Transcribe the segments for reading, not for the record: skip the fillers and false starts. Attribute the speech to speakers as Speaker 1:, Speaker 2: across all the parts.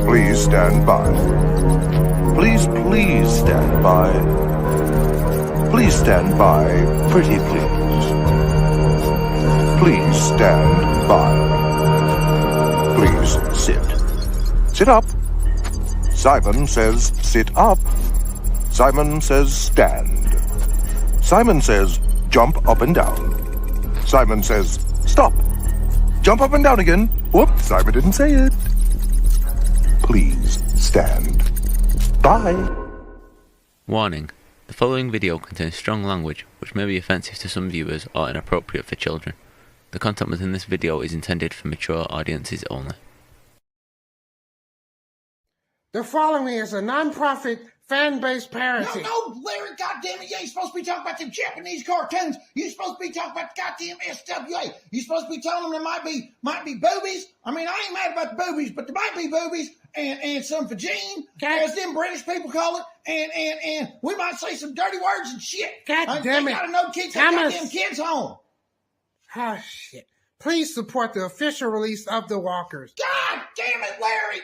Speaker 1: Please stand by. Please stand by. Please stand by, pretty please. Please stand by. Please sit. Sit up. Simon says sit up. Simon says stand. Simon says jump up and down. Simon says stop. Jump up and down again. Whoops, Simon didn't say it. Please stand. Bye.
Speaker 2: Warning. The following video contains strong language which may be offensive to some viewers or inappropriate for children. The content within this video is intended for mature audiences only.
Speaker 3: The following is a non-profit fan-based parody.
Speaker 4: No, Larry, goddammit, you ain't supposed to be talking about them Japanese cartoons. You're supposed to be talking about the goddamn SWA. You're supposed to be telling them there might be boobies. I mean, I ain't mad about the boobies, but there might be boobies and some vagine, as them British people call it, and we might say some dirty words and shit.
Speaker 3: God damn it.
Speaker 4: They gotta know kids have goddamn kids home.
Speaker 3: Oh, shit. Please support the official release of The Walkers.
Speaker 4: God damn it, Larry.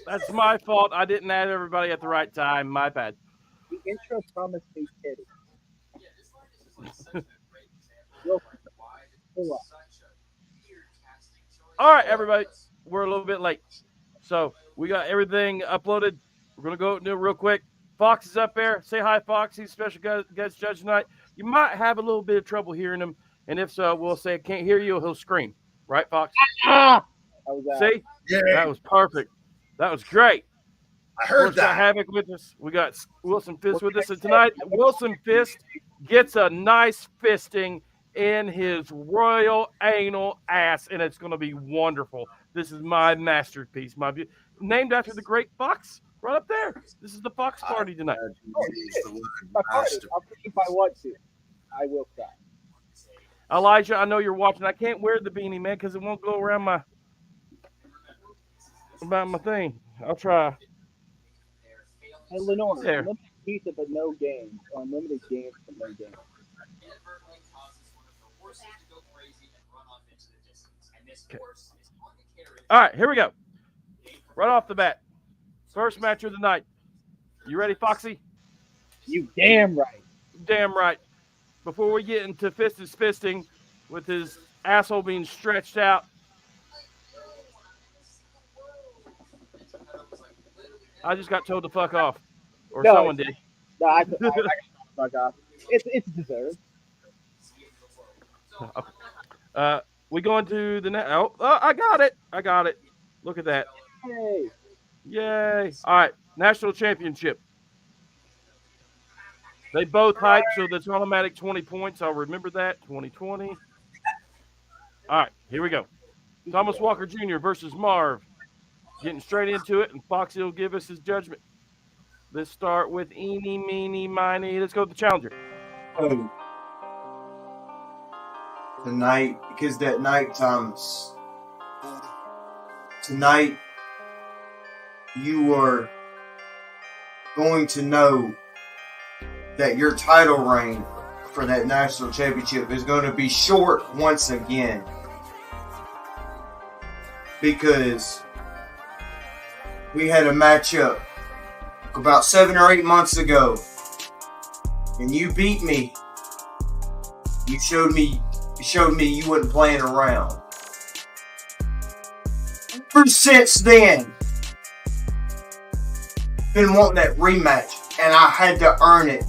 Speaker 5: That's my fault. I didn't add everybody at the right time. My bad.
Speaker 6: The intro promised me titty.
Speaker 5: All right, everybody. We're a little bit late. So we got everything uploaded. We're going to go do it real quick. Fox is up there. Say hi, Fox. He's special guest judge tonight. You might have a little bit of trouble hearing him. And if so, we'll say, I can't hear you. He'll scream. Right, Fox? See?
Speaker 4: Yeah.
Speaker 5: That was perfect. That was great.
Speaker 4: I heard that.
Speaker 5: Got Havoc with us. We got Wilson Fist with us. And tonight, Wilson Fist gets a nice fisting in his royal anal ass, and it's going to be wonderful. This is my masterpiece. named after the great Fox right up there. This is the Fox Party tonight.
Speaker 6: Oh, shit. My party. I'll cry if I want to. I will cry.
Speaker 5: Elijah, I know you're watching. I can't wear the beanie, man, because it won't go around my thing. I'll try.
Speaker 6: Hey, Lenore,
Speaker 5: There.
Speaker 6: unlimited pizza but no games. Or unlimited games but no games.
Speaker 5: All right, here we go. Right off the bat. First match of the night. You ready, Foxy?
Speaker 6: You damn right.
Speaker 5: Damn right. Before we get into fisting with his asshole being stretched out, I just got told to fuck off. Or
Speaker 6: No,
Speaker 5: someone did.
Speaker 6: No, I got the fuck off. It's deserved.
Speaker 5: We going to the net. Oh, I got it. I got it. Look at that.
Speaker 6: Hey.
Speaker 5: Yay. All right. National Championship. They both hype, so that's automatic 20 points. I'll remember that. 2020. All right. Here we go. Thomas Walker Jr. versus Marv. Getting straight into it, and Foxy will give us his judgment. Let's start with eeny, meeny, miny. Let's go with the challenger.
Speaker 7: Oh. Tonight, because that night times. Tonight, you are going to know that your title reign for that national championship is going to be short once again. Because we had a matchup about 7 or 8 months ago, and you beat me. You showed me you wasn't playing around. Ever since then, been wanting that rematch, and I had to earn it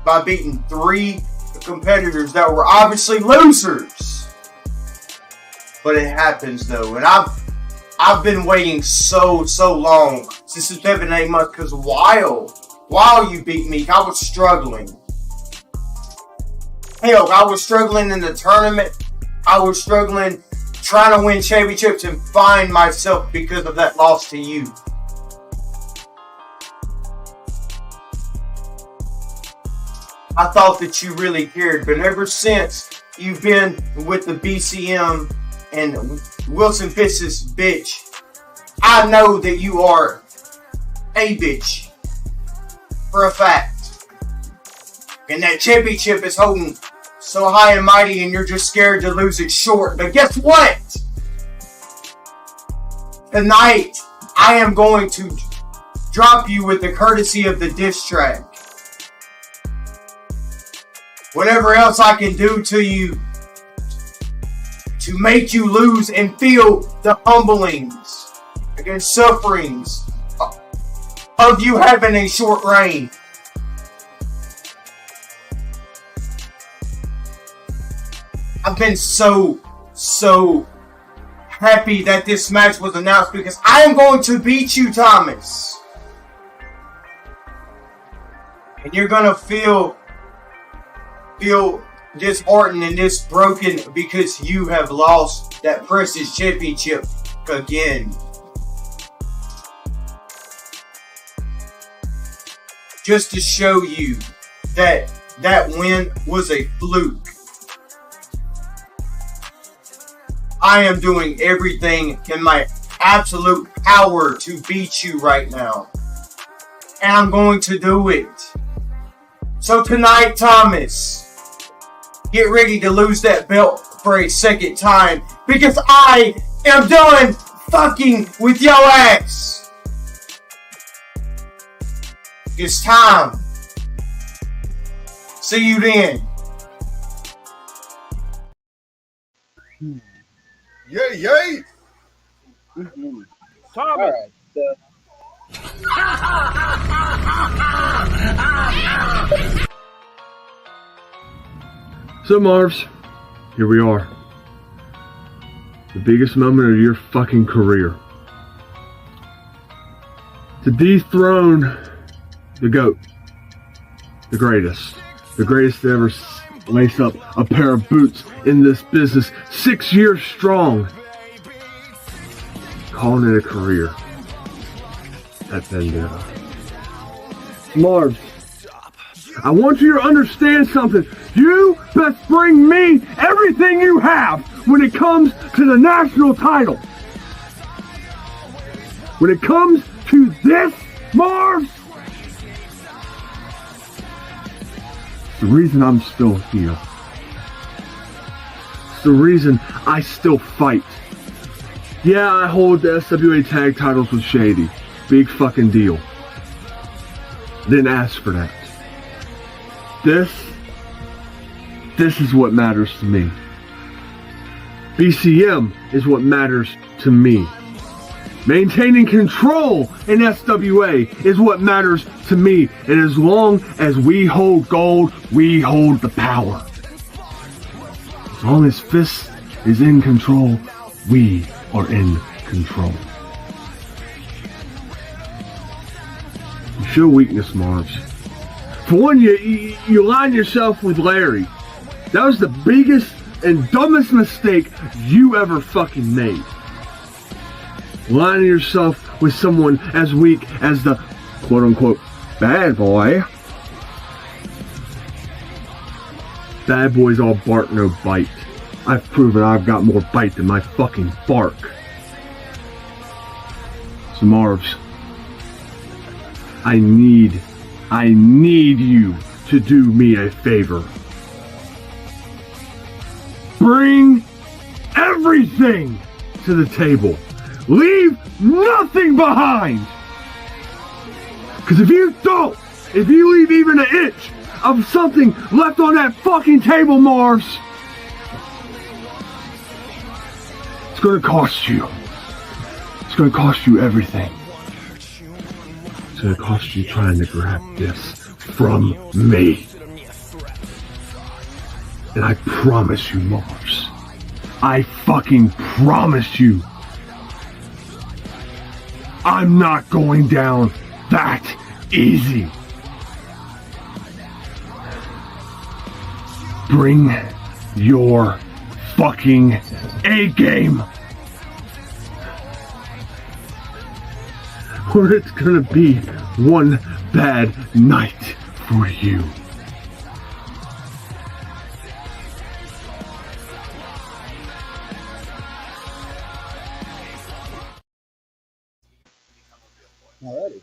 Speaker 7: by beating 3 competitors that were obviously losers. But it happens though, and I've been waiting so long since 7, 8 months, because while you beat me, I was struggling. Hell, I was struggling in the tournament. I was struggling trying to win championships and find myself because of that loss to you. I thought that you really cared, but ever since you've been with the BCM and Wilson Fist's bitch, I know that you are a bitch for a fact. And that championship is holding so high and mighty, and you're just scared to lose it short. But guess what? Tonight, I am going to drop you with the courtesy of the diss track. Whatever else I can do to you to make you lose and feel the humblings and sufferings of you having a short reign. I've been so happy that this match was announced, because I am going to beat you, Thomas. And you're going to feel disheartened and broken because you have lost that precious championship again. Just to show you that win was a fluke. I am doing everything in my absolute power to beat you right now. And I'm going to do it. So tonight, Thomas, get ready to lose that belt for a second time, because I am done fucking with your ass. It's time. See you then.
Speaker 1: Yay, yay!
Speaker 6: Mm-hmm.
Speaker 5: Thomas.
Speaker 6: All right.
Speaker 8: So Marvs, here we are. The biggest moment of your fucking career. To dethrone the GOAT. The greatest to ever lace up a pair of boots in this business, 6 years strong. calling it a career at Vendetta. Marv, I want you to understand something. You best bring me everything you have when it comes to the national title. When it comes to this, Marv, the reason I'm still here. It's the reason I still fight. Yeah, I hold the SWA tag titles with Shady. Big fucking deal. Didn't ask for that. This is what matters to me. BCM is what matters to me. Maintaining control in SWA is what matters to me. And as long as we hold gold, we hold the power. As long as Fist is in control, we are in control. You show weakness, Marge. For one, you line yourself with Larry. That was the biggest and dumbest mistake you ever fucking made. Lining yourself with someone as weak as the quote-unquote bad boy. Bad boys all bark, no bite. I've proven I've got more bite than my fucking bark. So Marvs, I need you to do me a favor. Bring everything to the table. Leave nothing behind. Because if you leave even an inch of something left on that fucking table, Mars, it's going to cost you. It's going to cost you everything. It's going to cost you trying to grab this from me. And I promise you, Mars, I fucking promise you, I'm not going down that easy. Bring your fucking A game. Or it's gonna be one bad night for you.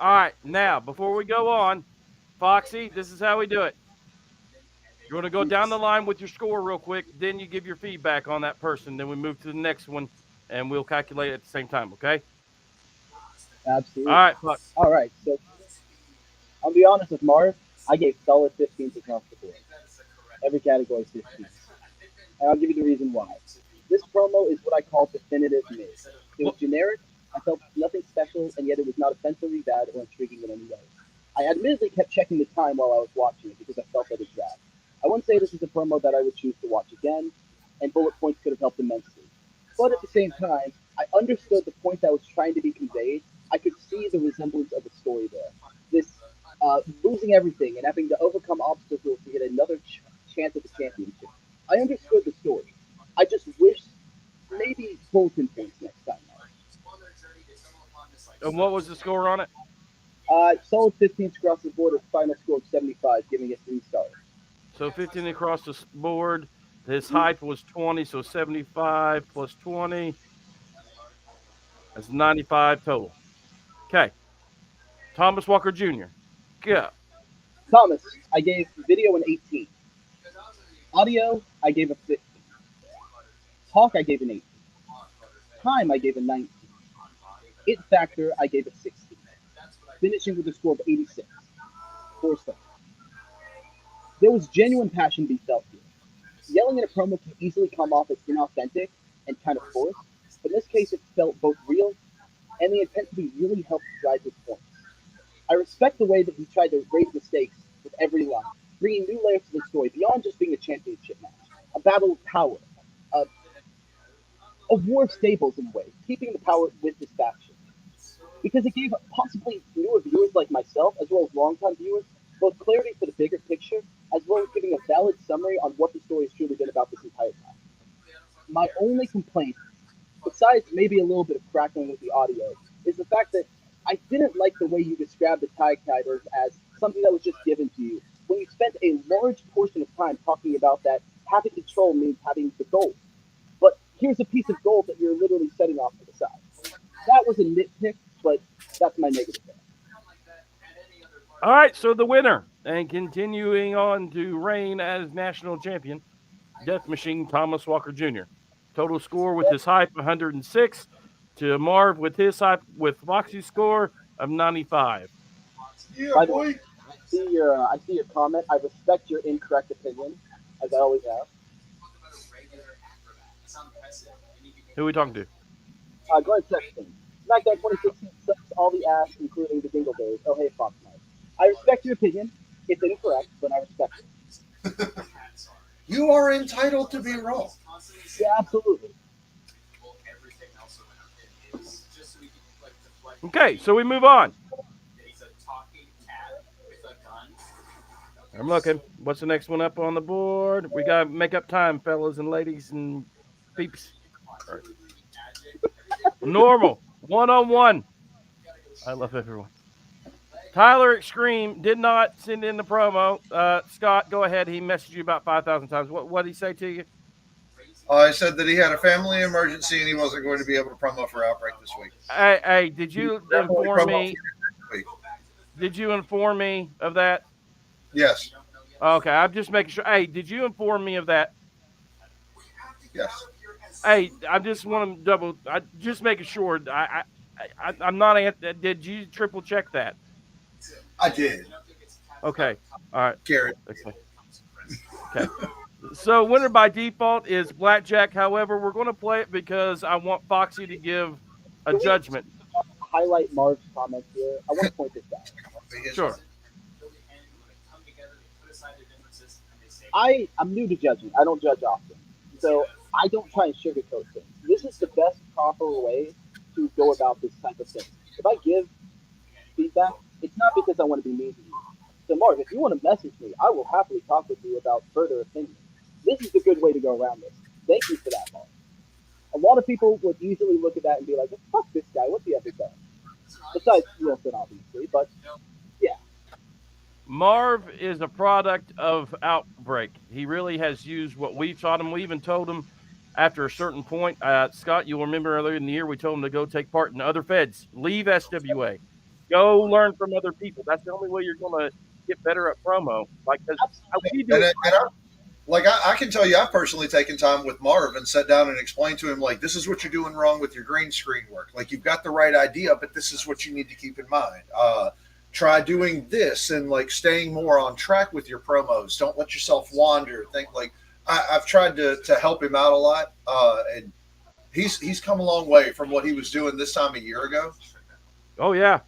Speaker 5: All right, now, before we go on, Foxy, this is how we do it. You're going to go down the line with your score real quick, then you give your feedback on that person, then we move to the next one, and we'll calculate it at the same time, okay?
Speaker 6: Absolutely.
Speaker 5: All right, Fox.
Speaker 6: All right, so I'll be honest with Marv, I gave solid 15s across the board. Every category is 15. And I'll give you the reason why. This promo is what I call definitive mid. It was generic. I felt nothing special, and yet it was not offensively bad or intriguing in any way. I admittedly kept checking the time while I was watching it because I felt that it dragged. I wouldn't say this is a promo that I would choose to watch again, and bullet points could have helped immensely. But at the same time, I understood the point that was trying to be conveyed. I could see the resemblance of the story there. This losing everything and having to overcome obstacles to get another chance at the championship. I understood the story. I just wish maybe bulletin points next time.
Speaker 5: And what was the score on it?
Speaker 6: Solid 15 across the board, a final score of 75, giving it 3 stars.
Speaker 5: So 15 across the board. His height was 20, so 75 plus 20. That's 95 total. Okay. Thomas Walker Jr. Go.
Speaker 6: Thomas, I gave video an 18. Audio, I gave a 50. Talk, I gave an 18. Time, I gave a 19. It factor, I gave a 60. Finishing with a score of 86. 4 stars. There was genuine passion being felt here. Yelling in a promo can easily come off as inauthentic and kind of forced, but in this case it felt both real and the intensity really helped drive his points. I respect the way that he tried to raise the stakes with every line, bringing new layers to the story beyond just being a championship match, a battle of power, a war of stables in a way, keeping the power with this faction. Because it gave possibly newer viewers like myself, as well as longtime viewers, both clarity for the bigger picture, as well as giving a valid summary on what the story has truly been about this entire time. My only complaint besides maybe a little bit of crackling with the audio, is the fact that I didn't like the way you described the tie kibers as something that was just given to you, when you spent a large portion of time talking about that having control means having the gold. But here's a piece of gold that you're literally setting off to the side. That was a nitpick, but that's my negative there.
Speaker 5: All right, so the winner, and continuing on to reign as national champion, Death Machine Thomas Walker Jr. Total score with his hype 106 to Marv with his hype with Foxy's score of 95.
Speaker 6: Yeah, boy. I see your comment. I respect your incorrect opinion, as I always have.
Speaker 5: Who are we talking to?
Speaker 6: Go ahead, Sexton. SmackDown 2016 sucks all the ass, including the Dingle Days. Oh, hey, Fox Mike. I respect your opinion. It's incorrect, but I respect it.
Speaker 9: You are entitled to be wrong.
Speaker 6: Yeah, absolutely.
Speaker 5: Okay, so we move on. I'm looking. What's the next one up on the board? We got to make up time, fellas and ladies and peeps. Right. Normal. One-on-one. I love everyone. Tyler Extreme did not send in the promo. Scott, go ahead. He messaged you about 5,000 times. What did he say to you?
Speaker 9: I said that he had a family emergency and he wasn't going to be able to promo for Outbreak this week.
Speaker 5: Hey, did you inform me? Did you inform me of that?
Speaker 9: Yes.
Speaker 5: Okay, I'm just making sure. Hey, did you inform me of that?
Speaker 9: Yes.
Speaker 5: Hey, I just want to just making sure. I'm not. Did you triple check that?
Speaker 9: I did.
Speaker 5: Okay. All right.
Speaker 9: Garrett.
Speaker 5: Okay. So winner by default is Blackjack. However, we're going to play it because I want Foxy to give a judgment.
Speaker 6: Highlight Marv's comments here. I want to point this out.
Speaker 5: Sure.
Speaker 6: I'm new to judging. I don't judge often. So I don't try and sugarcoat things. This is the best proper way to go about this type of thing. If I give feedback, it's not because I want to be mean to you. So Marv, if you want to message me, I will happily talk with you about further opinions. This is the good way to go around this. Thank you for that, Marv. A lot of people would easily look at that and be like, fuck this guy, what's he ever done? Besides Wilson, obviously, but yeah.
Speaker 5: Marv is a product of Outbreak. He really has used what we've taught him. We even told him after a certain point, Scott, you'll remember earlier in the year, we told him to go take part in other feds. Leave SWA. Go learn from other people. That's the only way you're going to get better at promo. Like,
Speaker 9: I can tell you, I've personally taken time with Marv and sat down and explained to him, like, this is what you're doing wrong with your green screen work. Like, you've got the right idea, but this is what you need to keep in mind. Try doing this and, like, staying more on track with your promos. Don't let yourself wander. Think, like, I've tried to help him out a lot, and he's come a long way from what he was doing this time a year ago.
Speaker 5: Oh, yeah.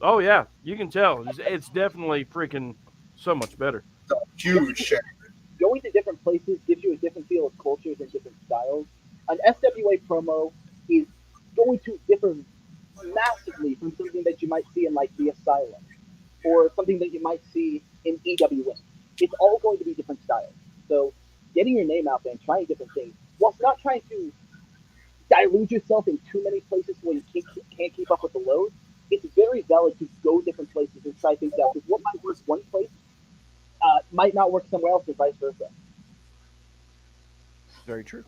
Speaker 5: Oh, yeah. You can tell. It's definitely freaking so much better.
Speaker 9: Huge change.
Speaker 6: Going to different places gives you a different feel of cultures and different styles. An SWA promo is going to differ massively from something that you might see in, like, The Asylum or something that you might see in EWN. It's all going to be different styles. So getting your name out there and trying different things, whilst not trying to dilute yourself in too many places where you can't keep up with the load, it's very valid to go different places and try things out. Because what might work one place might not work somewhere else, and vice versa.
Speaker 5: Very true.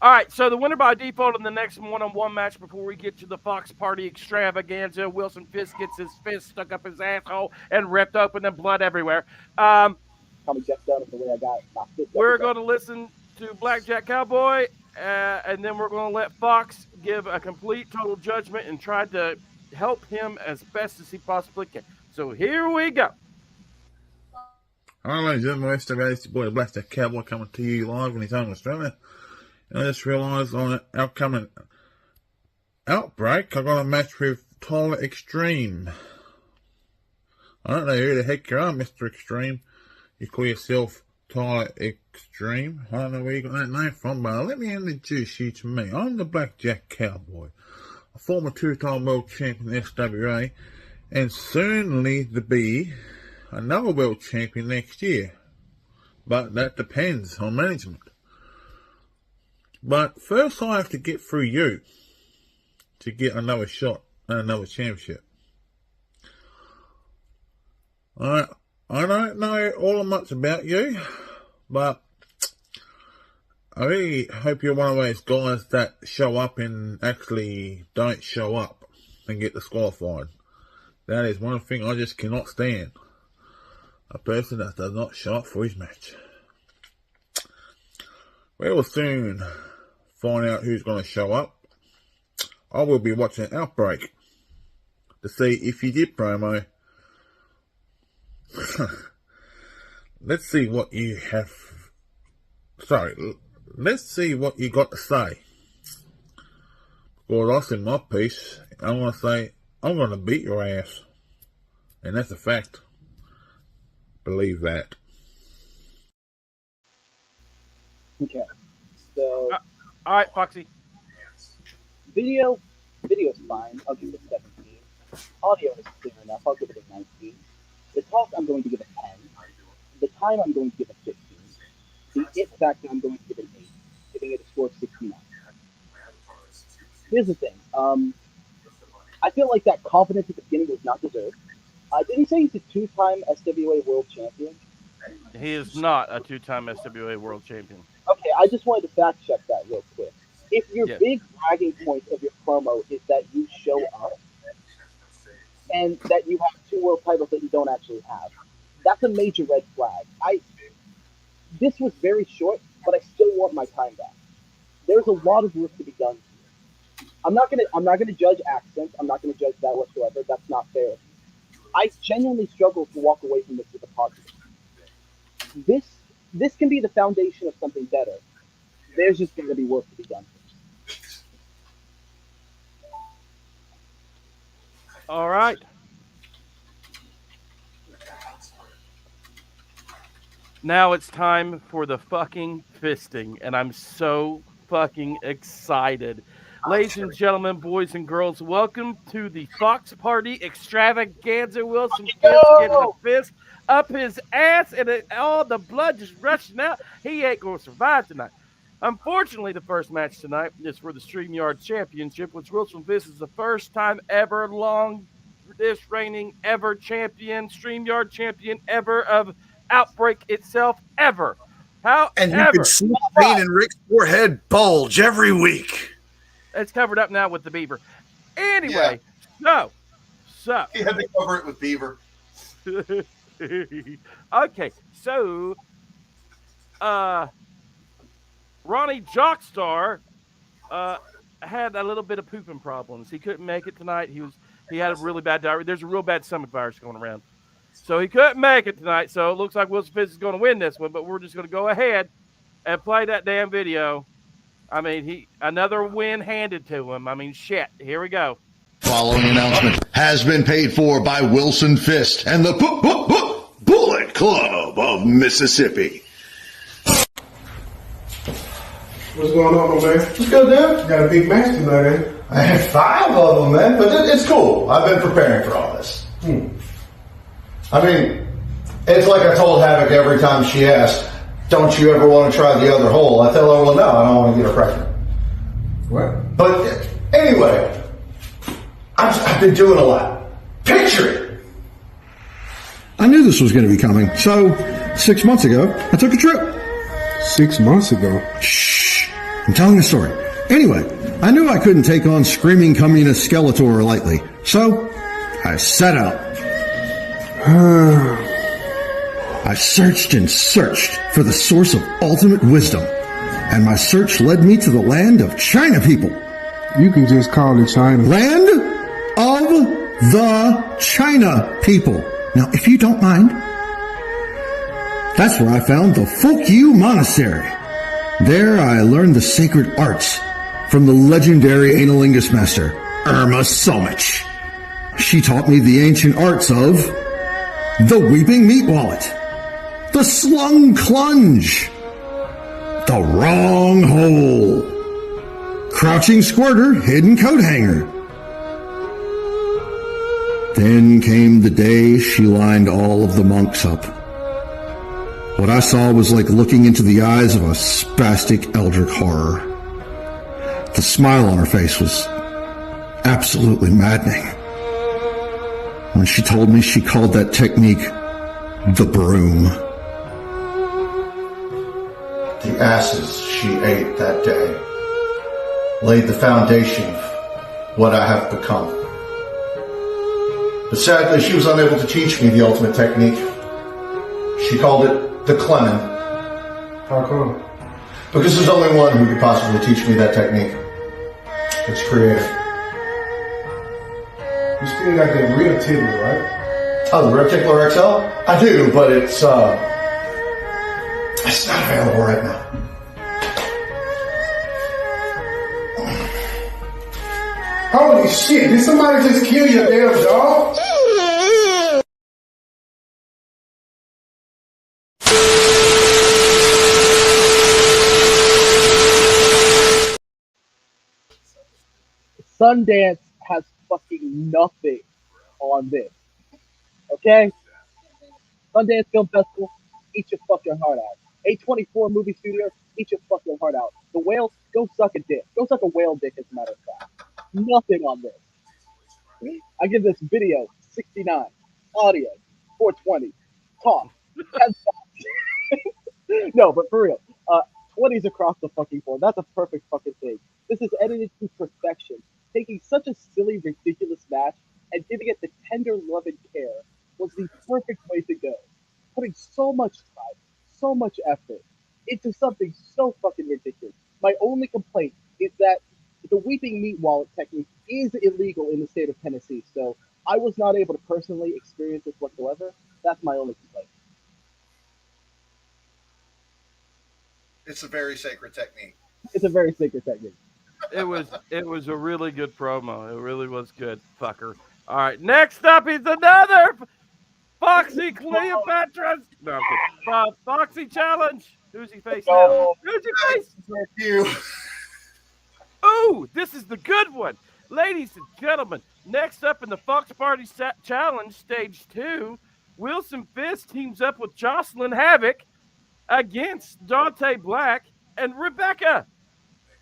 Speaker 5: All right, so the winner by default in the next one-on-one match before we get to the Fox Party extravaganza, Wilson Fisk gets his fist stuck up his asshole and ripped open and blood everywhere.
Speaker 6: Call me Jackstar the way I got my fist.
Speaker 5: We're going to listen to Blackjack Cowboy, and then we're going to let Fox give a complete total judgment and try to help him as best as he possibly can. So here we go.
Speaker 10: All right, ladies and gentlemen, it's your boy, the Blackjack Cowboy, coming to you live in his home Australia. And I just realised on an upcoming Outbreak, I got a match with Tyler Extreme. I don't know who the heck you are, Mr. Extreme. You call yourself Tyler Extreme. I don't know where you got that name from, but let me introduce you to me. I'm the Blackjack Cowboy, a former two-time world champion in SWA, and certainly to be another world champion next year. But that depends on management. But first I have to get through you to get another shot at another championship. I don't know all much about you, but I really hope you're one of those guys that show up and actually don't show up and get disqualified. That is one thing I just cannot stand. A person that does not show up for his match. We will soon find out who's going to show up. I will be watching Outbreak to see if you did promo. Let's see what you have. Sorry, let's see what you got to say. Because I said my piece, I want to say, I'm going to beat your ass. And that's a fact. Believe that.
Speaker 6: Okay. So.
Speaker 5: All right, Foxy.
Speaker 6: Video's fine. I'll give it a 17. Audio is clear enough. I'll give it a 19. The talk, I'm going to give it a 10. The time, I'm going to give it 15. The it factor, I'm going to give it an 8, giving it a score of 69. Here's the thing. I feel like that confidence at the beginning was not deserved. Did he say he's a two-time SWA World Champion?
Speaker 5: He is not a two-time SWA World Champion.
Speaker 6: Okay, I just wanted to fact-check that real quick. If your big bragging point of your promo is that you show up and that you have 2 world titles that you don't actually have, that's a major red flag. This was very short, but I still want my time back. There's a lot of work to be done here. I'm not gonna judge accents. I'm not gonna judge that whatsoever. That's not fair. I genuinely struggle to walk away from this with a positive. This can be the foundation of something better. There's just going to be work to be done.
Speaker 5: All right. Now it's time for the fucking fisting, and I'm so fucking excited. Ladies and gentlemen, boys and girls, welcome to the Fox Party Extravaganza. Wilson Fisk getting a fist up his ass, and all the blood just rushing out. He ain't going to survive tonight. Unfortunately, the first match tonight is for the Streamyard Championship, which Wilson Fisk is the first time ever longest reigning ever champion, Streamyard champion ever of Outbreak itself ever.
Speaker 9: And you can see Payne and Rick's forehead bulge every week.
Speaker 5: It's covered up now with the beaver. Anyway, so
Speaker 9: he had to cover it with beaver.
Speaker 5: Okay, so Ronnie Jackstar had a little bit of pooping problems. He couldn't make it tonight. He had a really bad diarrhea. There's a real bad stomach virus going around. So he couldn't make it tonight. So it looks like Wilson Fisk is going to win this one, but we're just going to go ahead and play that damn video. I mean, another win handed to him. I mean, shit. Here we go.
Speaker 11: Following announcement has been paid for by Wilson Fisk and the Bullet Club of Mississippi.
Speaker 12: What's going on, my man?
Speaker 13: What's good, dude?
Speaker 12: Got a big match tonight, eh?
Speaker 13: I had 5 of them, man, but it's cool. I've been preparing for all this. I mean, it's like I told Havoc every time she asks, don't you ever want to try the other hole? I tell her, well, no, I don't want to get her pregnant.
Speaker 12: What?
Speaker 13: But anyway, I've been doing a lot. Picture it.
Speaker 14: I knew this was going to be coming. So, 6 months ago, I took a trip.
Speaker 12: 6 months ago?
Speaker 14: Shh. I'm telling a story. Anyway, I knew I couldn't take on screaming communist Skeletor lightly. So, I set out. I searched and searched for the source of ultimate wisdom, and my search led me to the land of China people.
Speaker 12: You can just call it China.
Speaker 14: Land of the China people. Now, if you don't mind, that's where I found the Fukyu Monastery. There I learned the sacred arts from the legendary analingus master, Irma Somich. She taught me the ancient arts of the Weeping Meat Wallet, the Slung Clunge, the Wrong Hole, Crouching Squirter, Hidden Coat Hanger. Then came the day she lined all of the monks up. What I saw was like looking into the eyes of a spastic eldritch horror. The smile on her face was absolutely maddening. When she told me she called that technique the broom.
Speaker 13: The asses she ate that day laid the foundation of what I have become. But sadly, she was unable to teach me the ultimate technique. She called it the Clemon.
Speaker 12: How come?
Speaker 13: Because there's only one who could possibly teach me that technique. It's creative.
Speaker 12: You still got that real tickler, right?
Speaker 13: Oh, the Reticular XL? I do, but it's not available right now.
Speaker 12: Holy shit, did somebody just kill your damn dog?
Speaker 6: Sundance has fucking nothing on this. Okay? Sundance Film Festival, eat your fucking heart out. A24 Movie Studios, eat your fucking heart out. The Whales, go suck a dick. Go suck a whale dick, as a matter of fact. Nothing on this. I give this video 69, audio 420, talk 10 stops. No, but for real, 20s across the fucking board. That's a perfect fucking thing. This is edited to perfection. Taking such a silly, ridiculous match and giving it the tender love and care was the perfect way to go. Putting so much time, so much effort into something so fucking ridiculous. My only complaint is that the weeping meat wallet technique is illegal in the state of Tennessee, so I was not able to personally experience this whatsoever. That's my only complaint.
Speaker 9: It's a very sacred technique.
Speaker 6: It's a very sacred technique.
Speaker 5: It was a really good promo. It really was good, fucker. All right, next up is another Foxy Cleopatra. No, I'm kidding. Foxy Challenge. Who's he facing now? Who's he facing?
Speaker 9: You.
Speaker 5: Ooh, this is the good one. Ladies and gentlemen, next up in the Fox Party Challenge Stage 2, Wilson Fisk teams up with Jasolyn Havoc against DANTE Black and Rebecca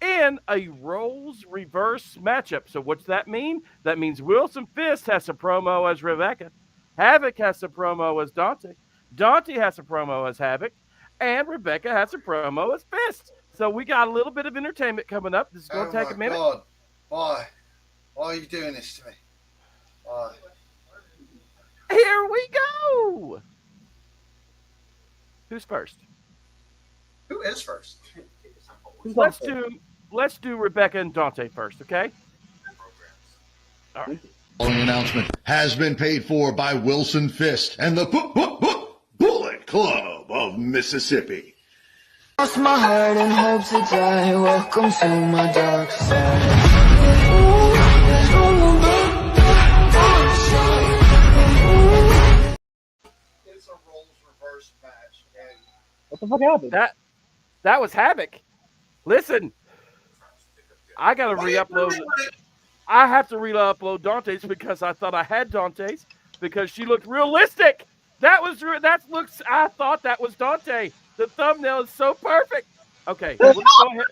Speaker 5: in a roles reverse matchup. So what's that mean? That means Wilson Fisk has a promo as Rebecca. Havoc has a promo as DANTE. DANTE has a promo as Havoc. And Rebecca has a promo as Fisk. So we got a little bit of entertainment coming up. This is going to take a minute.
Speaker 9: God. Why? Why are you doing this to me? Why?
Speaker 5: Here we go. Who's first?
Speaker 9: Who is first?
Speaker 5: Let's do Rebecca and DANTE first, okay? All right.
Speaker 11: The following announcement has been paid for by Wilson Fisk and the Bullet Club of Mississippi.
Speaker 15: Lost my heart and hope to die. Welcome to my dark side.
Speaker 9: It's a roles reverse match.
Speaker 6: What the fuck happened?
Speaker 5: That was Havoc. Listen, I gotta re-upload. I have to re-upload DANTE's because I thought I had DANTE's because she looked realistic. I thought that was DANTE. The thumbnail is so perfect. Okay, we'll just go ahead.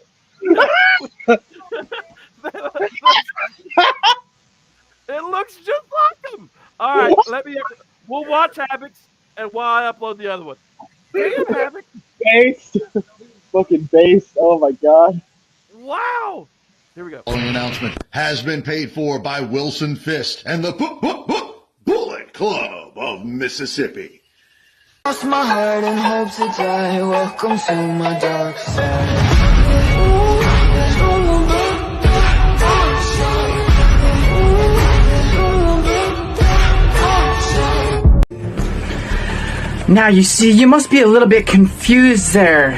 Speaker 5: It looks just like them. All right, we'll watch Havoc's and while I upload the other one. Damn, Havoc.
Speaker 6: Based. Fucking based. Oh my god.
Speaker 5: Wow. Here we go.
Speaker 11: The following announcement has been paid for by Wilson Fisk and the Bullet Club of Mississippi.
Speaker 15: Lost my heart and hope to die. Welcome to my dark side.
Speaker 16: Now you see, you must be a little bit confused there,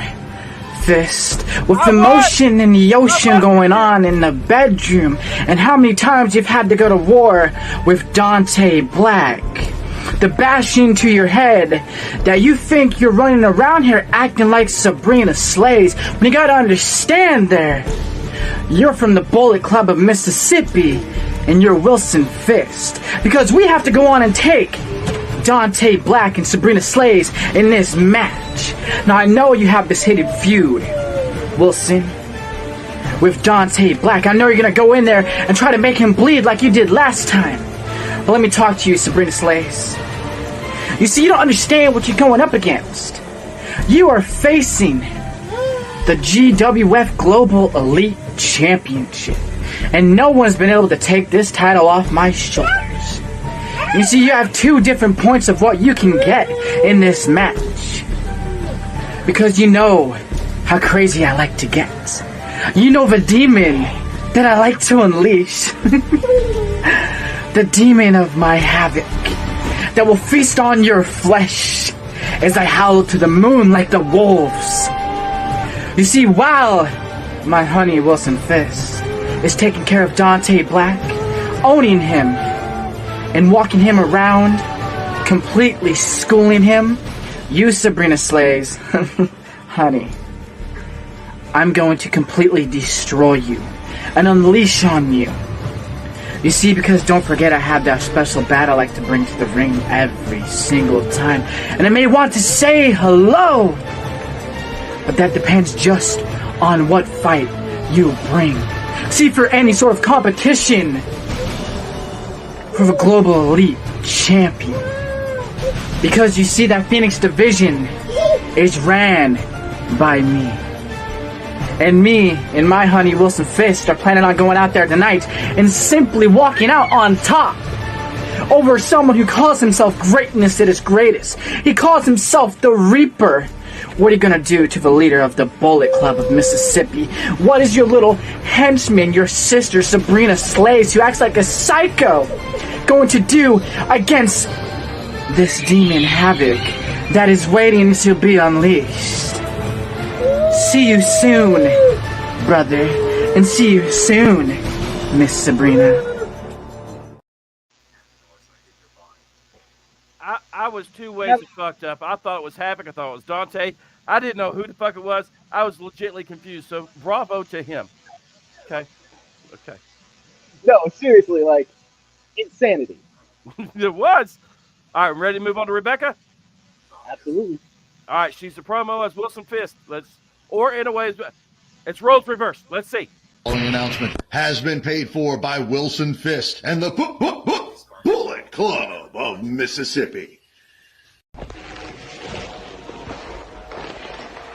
Speaker 16: Fist, with the motion in the ocean going on in the bedroom, and how many times you've had to go to war with DANTE Black. The bashing to your head that you think you're running around here acting like Sabrina Slays, but you gotta understand there, you're from the Bullet Club of Mississippi, and you're Wilson Fisk, because we have to go on and take DANTE Black and Sabrina Slays in this match. Now I know you have this hated feud, Wilson. with Dante Black. I know you're gonna go in there and try to make him bleed like you did last time. But let me talk to you, Sabrina Slays. You see, you don't understand what you're going up against. You are facing the GWF Global Elite Championship. And no one's been able to take this title off my shoulders. You see, you have two different points of what you can get in this match. Because you know how crazy I like to get. You know the demon that I like to unleash. The demon of my havoc that will feast on your flesh as I howl to the moon like the wolves. You see, while my honey Wilson Fist is taking care of Dante Black, owning him and walking him around, completely schooling him, you, Sabrina Slays, honey, I'm going to completely destroy you and unleash on you. You see, because don't forget, I have that special bat I like to bring to the ring every single time. And I may want to say hello, but that depends just on what fight you bring. See, for any sort of competition for the Global Elite Champion, because you see, that Phoenix division is ran by me. And me and my honey Wilson Fist are planning on going out there tonight and simply walking out on top over someone who calls himself greatness at his greatest. He calls himself the Reaper. What are you gonna do to the leader of the Bullet Club of Mississippi? What is your little henchman, your sister Sabrina Slays, who acts like a psycho, going to do against this demon Havoc that is waiting to be unleashed? See you soon, brother, and see you soon, Miss Sabrina.
Speaker 5: I was two ways fucked up. I thought it was Havoc. I thought it was Dante. I didn't know who the fuck it was. I was legitimately confused. So bravo to him. Okay.
Speaker 6: No, seriously, like, insanity.
Speaker 5: It was. All right, ready to move on to Rebecca?
Speaker 6: Absolutely.
Speaker 5: All right, she's the promo as Wilson Fist. Or in a way, it's roles reversed. Let's see.
Speaker 11: The following announcement has been paid for by Wilson Fist and the Bullet Club of Mississippi.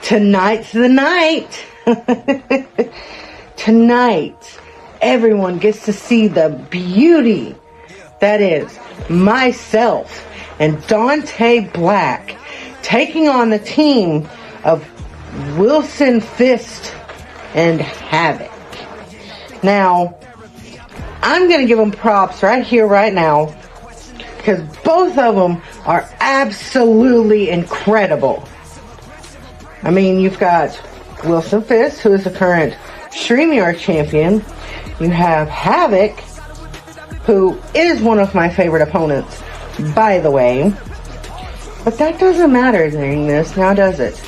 Speaker 17: Tonight's the night. Tonight, everyone gets to see the beauty that is myself and Dante Black taking on the team of Wilson Fist and Havoc. Now, I'm going to give them props right here, right now, because both of them are absolutely incredible. I mean, you've got Wilson Fist, who is the current Streamyard champion. You have Havoc, who is one of my favorite opponents, by the way. But that doesn't matter during this, now does it?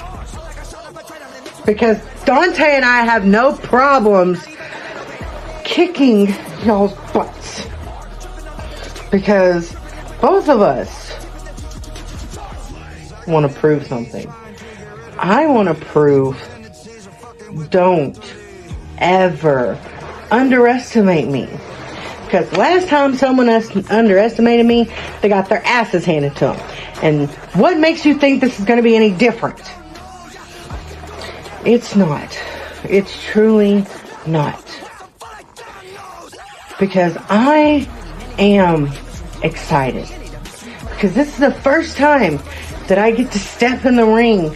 Speaker 17: Because Dante and I have no problems kicking y'all's butts. Because both of us want to prove something. I want to prove, don't ever underestimate me. Because last time someone underestimated me, they got their asses handed to them. And what makes you think this is going to be any different? It's not. It's truly not. Because I am excited. Because this is the first time that I get to step in the ring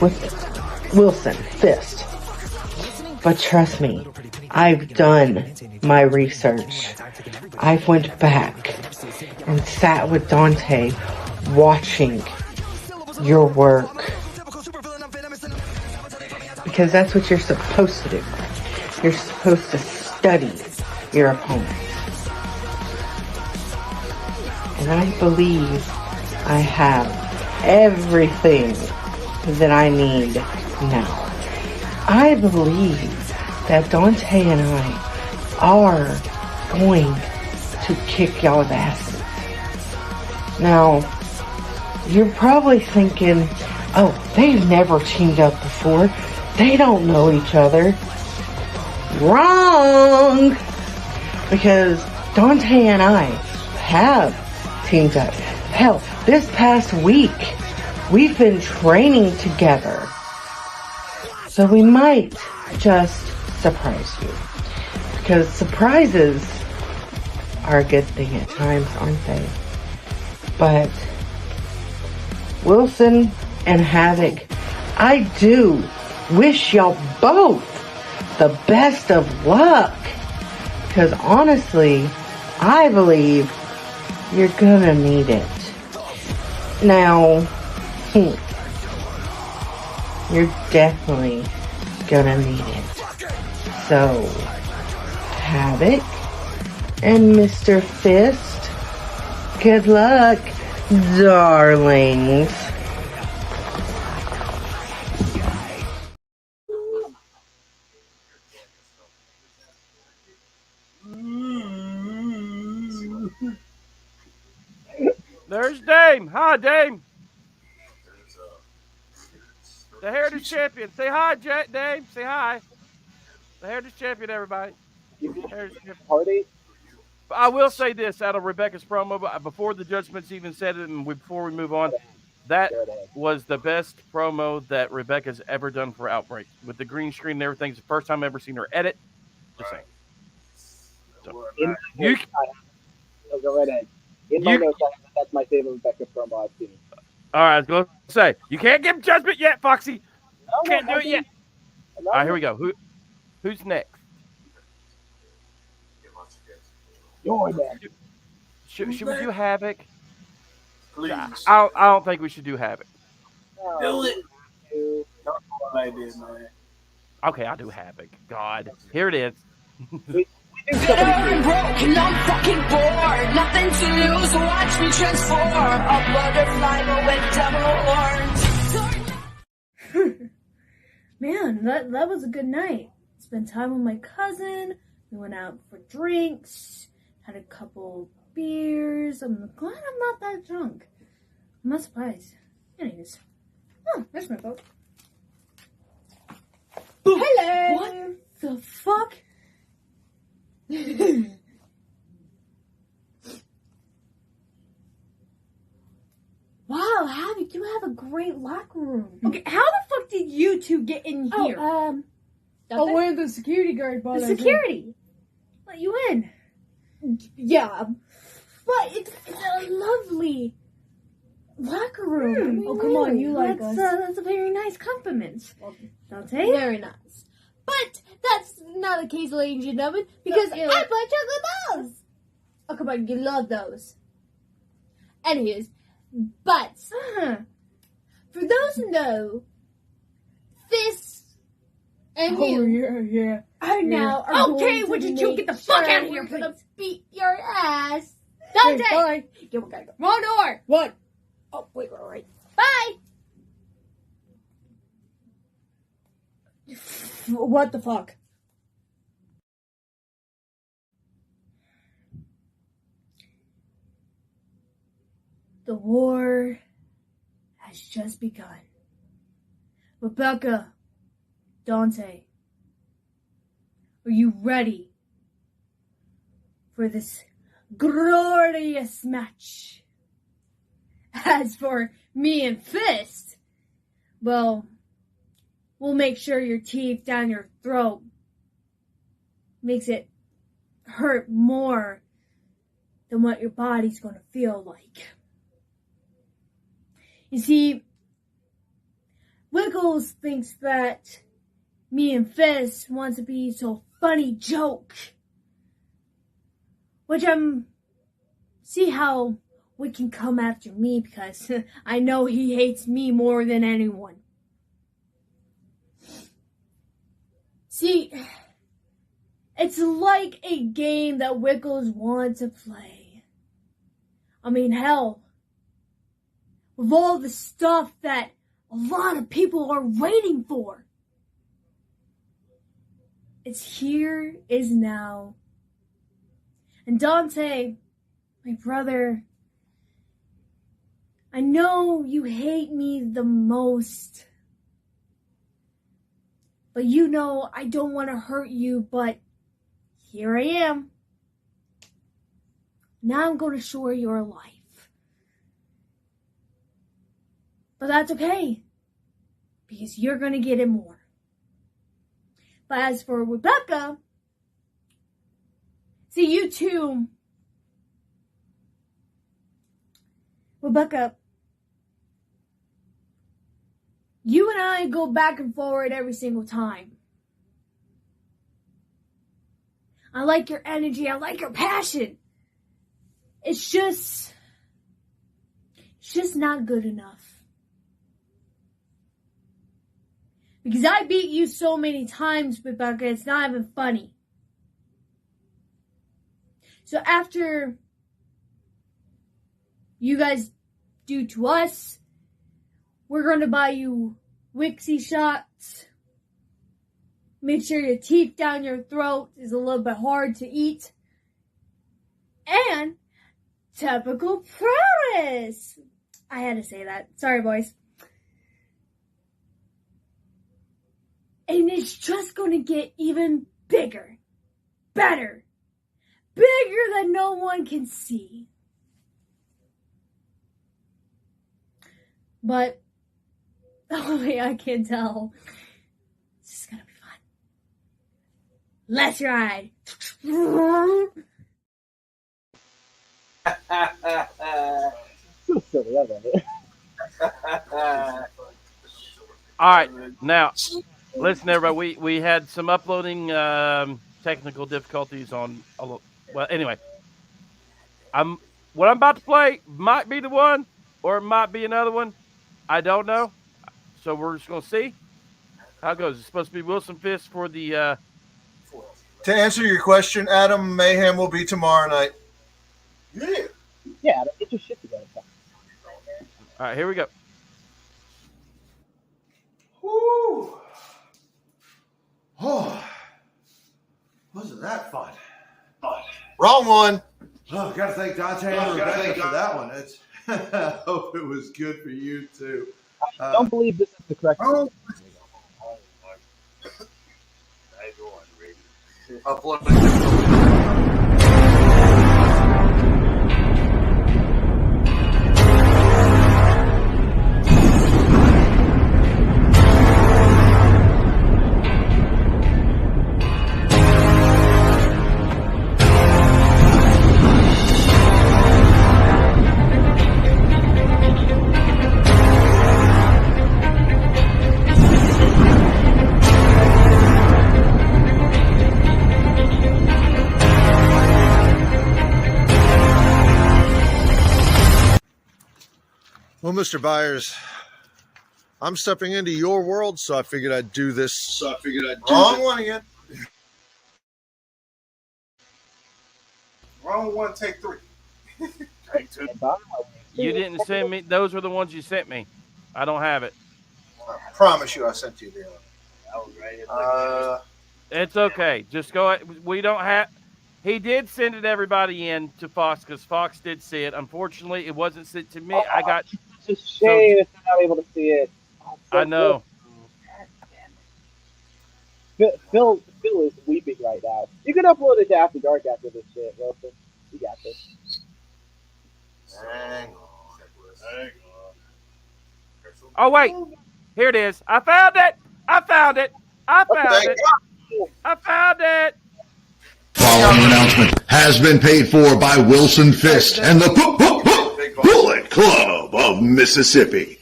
Speaker 17: with Wilson Fist. But trust me, I've done my research. I've went back and sat with Dante watching your work. Because that's what you're supposed to do. You're supposed to study your opponent. And I believe I have everything that I need now. I believe that Dante and I are going to kick y'all's asses. Now, you're probably thinking, oh, they've never teamed up before. They don't know each other. Wrong! Because Dante and I have teamed up. Hell, this past week, we've been training together. So we might just surprise you. Because surprises are a good thing at times, aren't they? But Wilson and Havoc, I do wish y'all both the best of luck. Because honestly, I believe you're gonna need it. Now, you're definitely gonna need it. So, Havoc and Mr. Fist, good luck, darlings.
Speaker 5: There's Dame. Hi, Dame. The Heritage Champion. Say hi, Dame. Say hi. The Heritage Champion, everybody. Heritage Champion.
Speaker 6: Party.
Speaker 5: I will say this out of Rebecca's promo, but before the judgments even said it, and before we move on, that was the best promo that Rebecca's ever done for Outbreak. With the green screen and everything, it's the first time I've ever seen her edit. Just saying. So,
Speaker 6: go right ahead. In my notes, that's my favorite Rebecca promo I've seen.
Speaker 5: All right, I was going to say, you can't give judgment yet, Foxy. Can't do it yet. All right, here we go. Who's next?
Speaker 6: You're next.
Speaker 5: Should we do Havoc?
Speaker 18: Please.
Speaker 5: I don't think we should do Havoc.
Speaker 18: Do it. Don't go like this, man.
Speaker 5: Okay, I'll do Havoc. God. Here it is.
Speaker 15: Bitter and broken, I'm fucking bored. Nothing to lose, watch me transform. A butterfly but with double horns.
Speaker 19: Man, that was a good night. Spent time with my cousin. We went out for drinks. Had a couple beers. I'm glad I'm not that drunk. I'm not surprised. Anyways. Oh, there's my boat. Hello! What the fuck? Wow, Havoc, you have a great locker room. Okay, how the fuck did you two get in here?
Speaker 20: we're the security guard.
Speaker 19: The security let you in.
Speaker 20: Yeah,
Speaker 19: but it's a lovely locker room.
Speaker 20: Oh, come on, you like us.
Speaker 19: That's a very nice compliment. Dante?
Speaker 20: Very nice. But that's not the case, ladies and gentlemen, because I buy chocolate balls. Oh, come on, you love those. Anyways, but for those who know, Fist and
Speaker 19: you
Speaker 20: are now
Speaker 19: okay. Would you get the fuck out of here, please?
Speaker 20: Gonna beat your ass. Dante,
Speaker 19: bye.
Speaker 20: Yeah, we gotta go. Wrong door.
Speaker 19: What?
Speaker 20: Oh, wait, we're all right. Bye.
Speaker 19: What the fuck? The war has just begun. Rebecca, Dante, are you ready for this glorious match? As for me and Fist, well, we'll make sure your teeth down your throat makes it hurt more than what your body's going to feel like. You see, Wiggles thinks that me and Fist wants to be so funny joke. Which see how we can come after me because I know he hates me more than anyone. See, it's like a game that Wiggles wants to play. I mean, hell, with all the stuff that a lot of people are waiting for. It's here, is now. And Dante, my brother, I know you hate me the most. But you know I don't want to hurt you, but here I am. Now I'm going to shore your life. But that's okay, because you're going to get it more. But as for Rebecca, see, you two, Rebecca, you and I go back and forward every single time. I like your energy. I like your passion. It's just not good enough. Because I beat you so many times, Rebecca, it's not even funny. So after you guys do to us, we're going to buy you Wixie shots. Make sure your teeth down your throat is a little bit hard to eat. And typical prowess. I had to say that. Sorry, boys. And it's just going to get even bigger, better, bigger than no one can see. But, only I can tell. It's just going to be fun. Let's ride.
Speaker 6: So silly, I love it.
Speaker 5: All right, now, listen, everybody. We had some uploading technical difficulties on. Well, anyway, what I'm about to play might be the one, or it might be another one. I don't know. So we're just gonna see how it goes. It's supposed to be Wilson Fisk for the.
Speaker 9: To answer your question, Adam, Mayhem will be tomorrow night.
Speaker 6: Yeah, get your shit together.
Speaker 5: All right, here we go.
Speaker 9: Woo! Oh, wasn't that fun? Wrong one.
Speaker 13: Oh, got to thank Dante and Rebecca for that one. It's, I hope it was good for you too.
Speaker 6: I don't believe this is the correct one.
Speaker 9: Well, Mr. Byers, I'm stepping into your world, so I figured I'd do this. Wrong one again.
Speaker 10: Wrong one, take three.
Speaker 9: Take two.
Speaker 5: You didn't send me. Those were the ones you sent me. I don't have it.
Speaker 9: I promise you I sent you the other.
Speaker 5: It's okay. Just go ahead. We don't have. He did send it everybody in to Fox because Fox did see it. Unfortunately, it wasn't sent to me. I got.
Speaker 6: It's a shame if you're not able to see it. Oh, so
Speaker 5: I know.
Speaker 6: Phil is weeping right now. You can upload it to After Dark after this shit, Wilson. You got this.
Speaker 9: Hang on.
Speaker 5: Oh wait, here it is. I found it. I found it.
Speaker 11: Following announcement has been paid for by Wilson Fisk and the Bullet Club of Mississippi.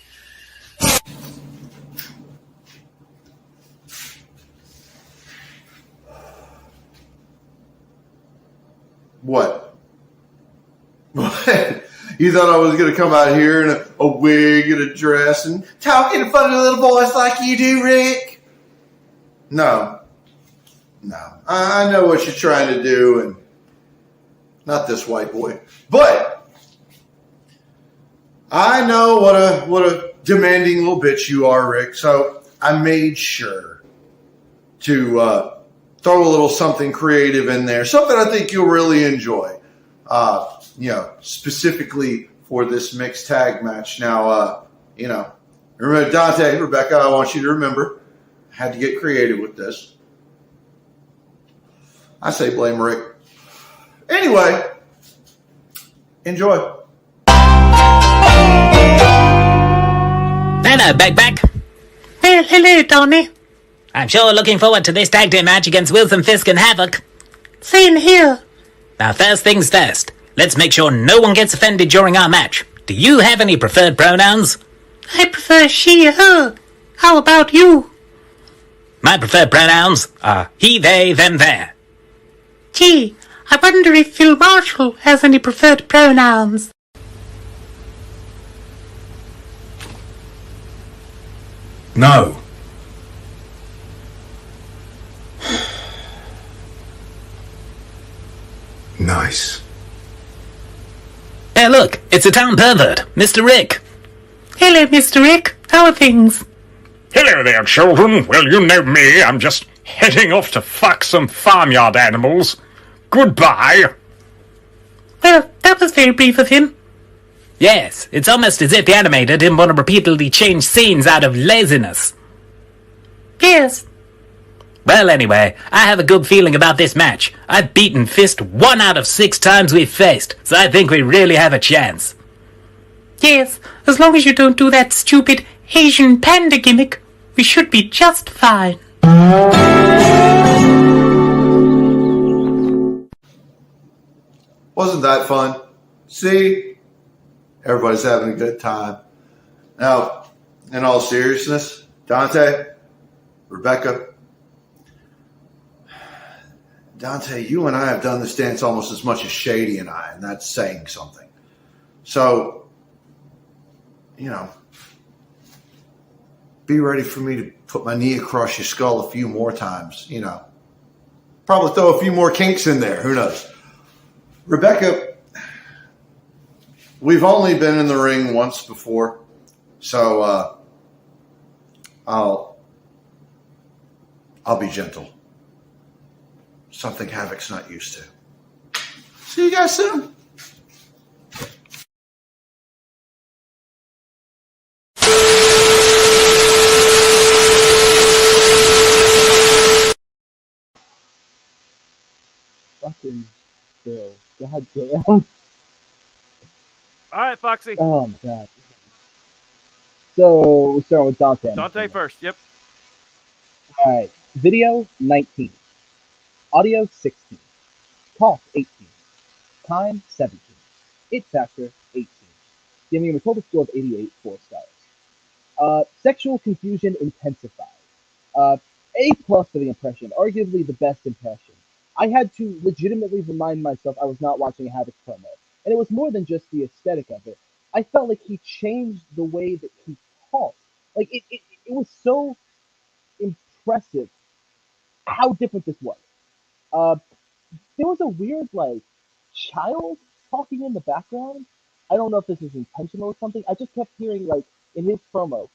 Speaker 13: What? What? You thought I was going to come out here in a wig and a dress and talk in a funny little voice like you do, Rick? No. I know what you're trying to do, and not this white boy. But I know what a demanding little bitch you are, Rick. So I made sure to throw a little something creative in there, something I think you'll really enjoy. Specifically for this mixed tag match. Now, remember Dante, Rebecca, I want you to remember,
Speaker 9: had to get creative with this. I say blame Rick. Anyway, enjoy.
Speaker 21: Hello, Backpack. Well, hello, Tony. I'm sure looking forward to this tag team match against Wilson Fisk and Havoc. Same here. Now, first things first. Let's make sure no one gets offended during our match. Do you have any preferred pronouns? I prefer she, her. How about you? My preferred pronouns are he, they, them, their. Gee, I wonder if Phil Marshall has any preferred pronouns.
Speaker 22: No. Nice.
Speaker 21: Hey, look, it's a town pervert, Mr. Rick. Hello, Mr. Rick. How are things?
Speaker 23: Hello there, children. Well, you know me. I'm just heading off to fuck some farmyard animals. Goodbye.
Speaker 21: Well, that was very brief of him. Yes, it's almost as if the animator didn't want to repeatedly change scenes out of laziness. Yes. Well, anyway, I have a good feeling about this match. I've beaten Fist 1 out of 6 times we've faced, so I think we really have a chance. Yes, as long as you don't do that stupid Asian panda gimmick, we should be just fine.
Speaker 9: Wasn't that fun? See? Everybody's having a good time. Now, in all seriousness, Dante, Rebecca, Dante, you and I have done this dance almost as much as Shady and I, and that's saying something. So, you know, be ready for me to put my knee across your skull a few more times, you know. Probably throw a few more kinks in there. Who knows? Rebecca, we've only been in the ring once before, so I'll be gentle. Something Havoc's not used to. See you guys soon.
Speaker 6: Fucking Bill. God damn.
Speaker 5: All right, Foxy.
Speaker 6: Oh, my God. So, we're starting with Dante.
Speaker 5: Dante first, yep.
Speaker 6: All right. Video, 19. Audio, 16. Talk, 18. Time, 17. It factor, 18. Giving him a total score of 88, 4 stars. Sexual confusion intensified. A+ for the impression. Arguably the best impression. I had to legitimately remind myself I was not watching a Havoc promo. And it was more than just the aesthetic of it. I felt like he changed the way that he talked. Like, it was so impressive how different this was. There was a weird, like, child talking in the background. I don't know if this was intentional or something. I just kept hearing, like, in his promo,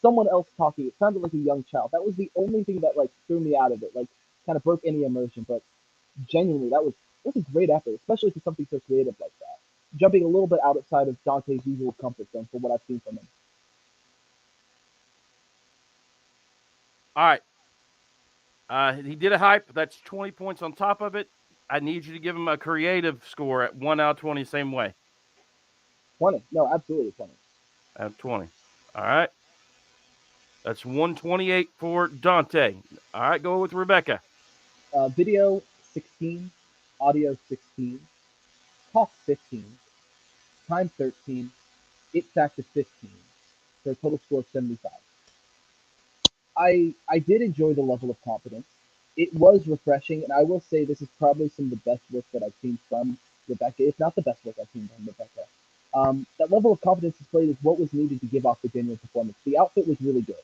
Speaker 6: someone else talking. It sounded like a young child. That was the only thing that, like, threw me out of it. Like, kind of broke any immersion. But genuinely, this was a great effort, especially for something so creative like that. Jumping a little bit outside of Dante's usual comfort zone for what I've seen from him.
Speaker 5: All right. He did a hype. That's 20 points on top of it. I need you to give him a creative score at 1 out of 20, same way.
Speaker 6: 20. No, absolutely 20.
Speaker 5: Out of 20. All right. That's 128 for Dante. All right, go with Rebecca.
Speaker 6: Video, 16. Audio, 16. Talk, 15. Time, 13. It factor, 15. For a total score of 75. I did enjoy the level of confidence. It was refreshing, and I will say this is probably some of the best work that I've seen from Rebecca, if not the best work I've seen from Rebecca. That level of confidence displayed is what was needed to give off the genuine performance. The outfit was really good.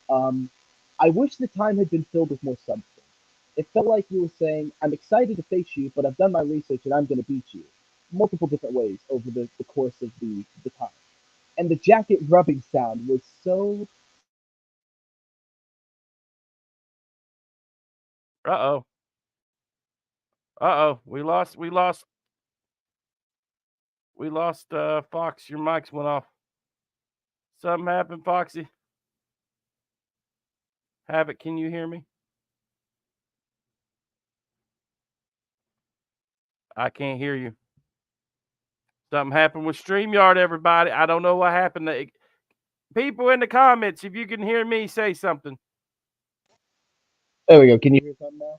Speaker 6: I wish the time had been filled with more substance. It felt like you were saying, I'm excited to face you, but I've done my research and I'm going to beat you. Multiple different ways over the course of the time. And the jacket rubbing sound was so...
Speaker 5: Uh-oh. We lost Fox. Your mics went off. Something happened, Foxy. Havoc, can you hear me? I can't hear you. Something happened with StreamYard, everybody. I don't know what happened. People in the comments, if you can hear me, say something.
Speaker 6: There we go. Can you hear something now?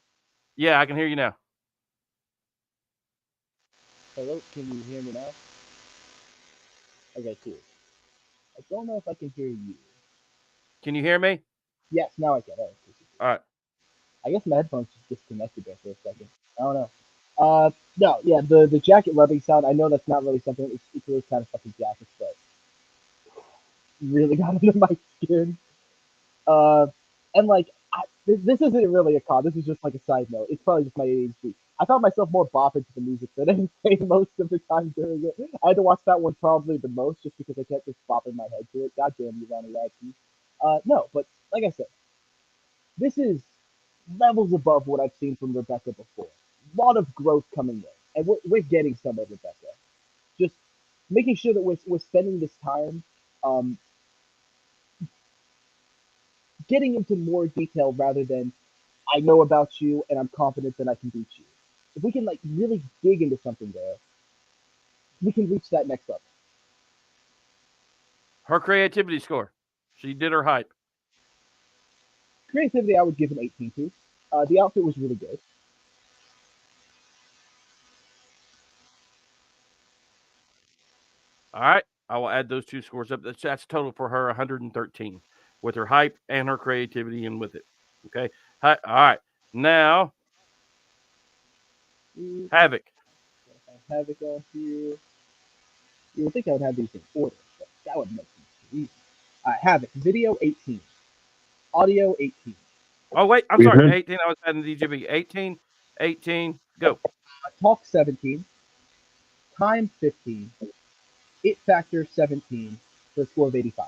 Speaker 5: Yeah, I can hear you now.
Speaker 6: Hello, can you hear me now? Okay, cool. I don't know if I can hear you.
Speaker 5: Can you hear me?
Speaker 6: Yes, now I can.
Speaker 5: All right.
Speaker 6: I guess my headphones just disconnected there for a second. I don't know. No, yeah, the jacket rubbing sound, I know that's not really something, it's really kind of fucking jackets, but really got under my skin. And like, this isn't really a con, this is just like a side note. It's probably just my ADHD. I found myself more bopping to the music than anything most of the time during it. I had to watch that one probably the most just because I kept just bopping my head to it. God damn you, Ronnie Radke. No, but like I said, this is levels above what I've seen from Rebecca before. A lot of growth coming in, and we're getting some of Rebecca. Just making sure that we're spending this time getting into more detail rather than I know about you and I'm confident that I can beat you. If we can like really dig into something there, we can reach that next level.
Speaker 5: Her creativity score. She did her hype.
Speaker 6: Creativity, I would give an 18 to. The outfit was really good.
Speaker 5: All right. I will add those two scores up. That's total for her 113 with her hype and her creativity and with it. Okay. All right. Now, Havoc.
Speaker 6: Havoc on here. You would think I would have these in order, but that would make things easy. Havoc, video 18. Audio 18.
Speaker 5: Oh, wait. I'm sorry. 18. I was adding the DJB. 18. Go.
Speaker 6: Talk 17. Time 15. It factor 17 for a score of 85.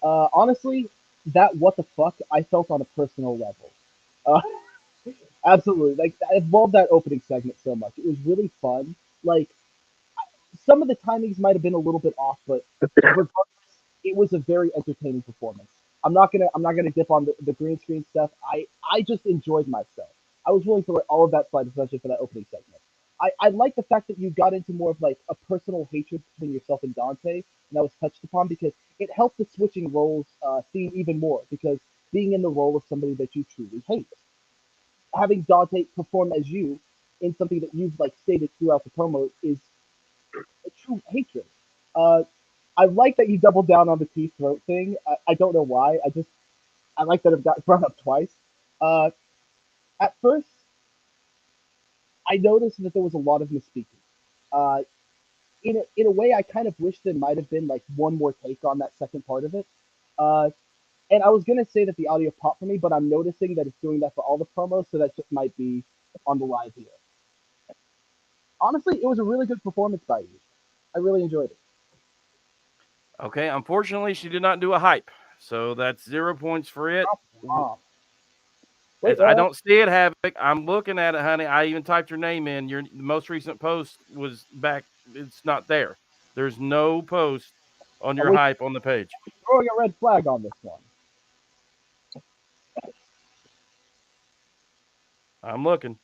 Speaker 6: Honestly, that what the fuck I felt on a personal level. Absolutely. Like, I love that opening segment so much. It was really fun. Like, some of the timings might have been a little bit off, but regardless, it was a very entertaining performance. I'm not gonna dip on the green screen stuff. I just enjoyed myself. I was willing to let all of that slide, especially for that opening segment. I like the fact that you got into more of like a personal hatred between yourself and Dante, and that was touched upon because it helped the switching roles theme even more because being in the role of somebody that you truly hate, having Dante perform as you in something that you've like stated throughout the promo is a true hatred. I like that you doubled down on the T throat thing. I don't know why. I like that it got brought up twice. At first, I noticed that there was a lot of misspeaking. In a way, I kind of wish there might have been like one more take on that second part of it. And I was gonna say that the audio popped for me, but I'm noticing that it's doing that for all the promos, so that just might be on the live here. Honestly, it was a really good performance by you. I really enjoyed it.
Speaker 5: Okay, unfortunately, she did not do a hype, so that's 0 points for it.
Speaker 6: Wait,
Speaker 5: I don't see it, Havoc. I'm looking at it, honey. I even typed your name in. Your most recent post was back. It's not there. There's no post on your hype on the page.
Speaker 6: Throwing a red flag on this one.
Speaker 5: I'm looking.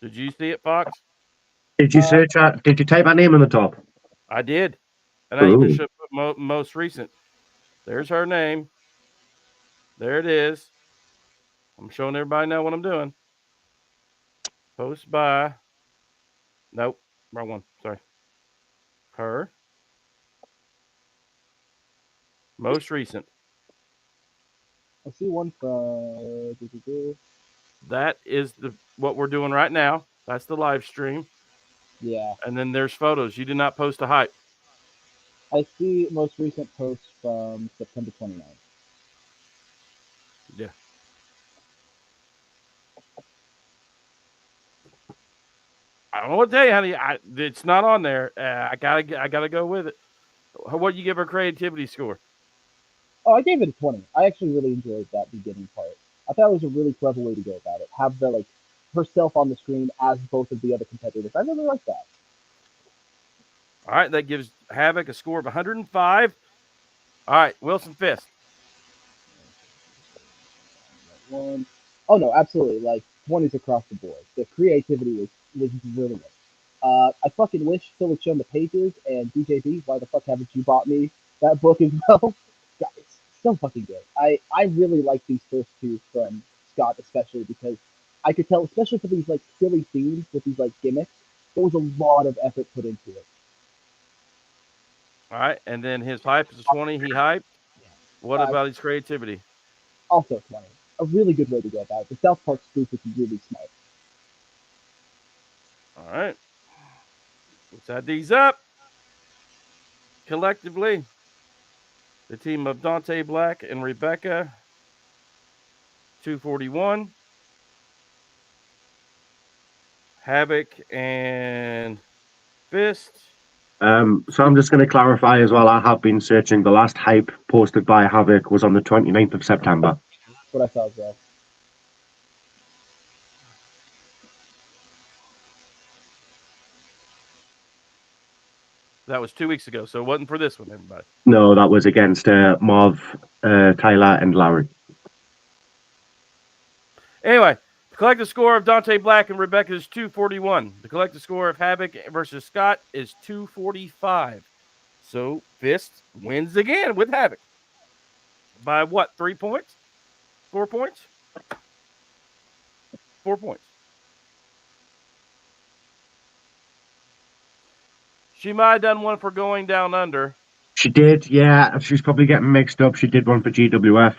Speaker 5: Did you see it, Fox?
Speaker 2: Did you search that? Did you type my name in the top?
Speaker 5: I did. And I even should put most recent. There's her name. There it is. I'm showing everybody now what I'm doing. Post by. Nope. Wrong one. Sorry. Her. Most recent.
Speaker 6: I see one for.
Speaker 5: That is what we're doing right now. That's the live stream.
Speaker 6: Yeah.
Speaker 5: And then there's photos. You did not post a hype.
Speaker 6: I see most recent post from September 29th.
Speaker 5: Yeah. I don't know what to tell you, honey. It's not on there. I gotta go with it. What do you give her creativity score?
Speaker 6: Oh, I gave it a 20. I actually really enjoyed that beginning part. I thought it was a really clever way to go about it. Have the herself on the screen as both of the other competitors. I really like that.
Speaker 5: All right, that gives Havoc a score of 105. All right, Wilson Fisk.
Speaker 6: One. Oh no, absolutely. Like 20s across the board. The creativity was brilliant. I fucking wish Phil had shown the pages and DJB. Why the fuck haven't you bought me that book as well? God, it's so fucking good. I really like these first two from Scott, especially because I could tell, especially for these like silly themes with these like gimmicks, there was a lot of effort put into it.
Speaker 5: All right, and then his hype is 20. He hyped. What about his creativity?
Speaker 6: Also 20. A really good way to go about it. The South Park spoof is really smart.
Speaker 5: All right. Let's add these up. Collectively, the team of Dante Black and Rebecca, 241. Havoc and Fist.
Speaker 2: So I'm just going to clarify as well. I have been searching. The last hype posted by Havoc was on the 29th of September.
Speaker 6: That's what I saw as well.
Speaker 5: That was 2 weeks ago, so it wasn't for this one, everybody.
Speaker 2: No, that was against Marv, Tyler, and Larry.
Speaker 5: Anyway, the collective score of Dante Black and Rebecca is 241. The collective score of Havoc versus Scott is 245. So Fist wins again with Havoc. By what, 3 points? 4 points? 4 points. She might have done one for going down under.
Speaker 2: She did, yeah. She's probably getting mixed up. She did one for GWF.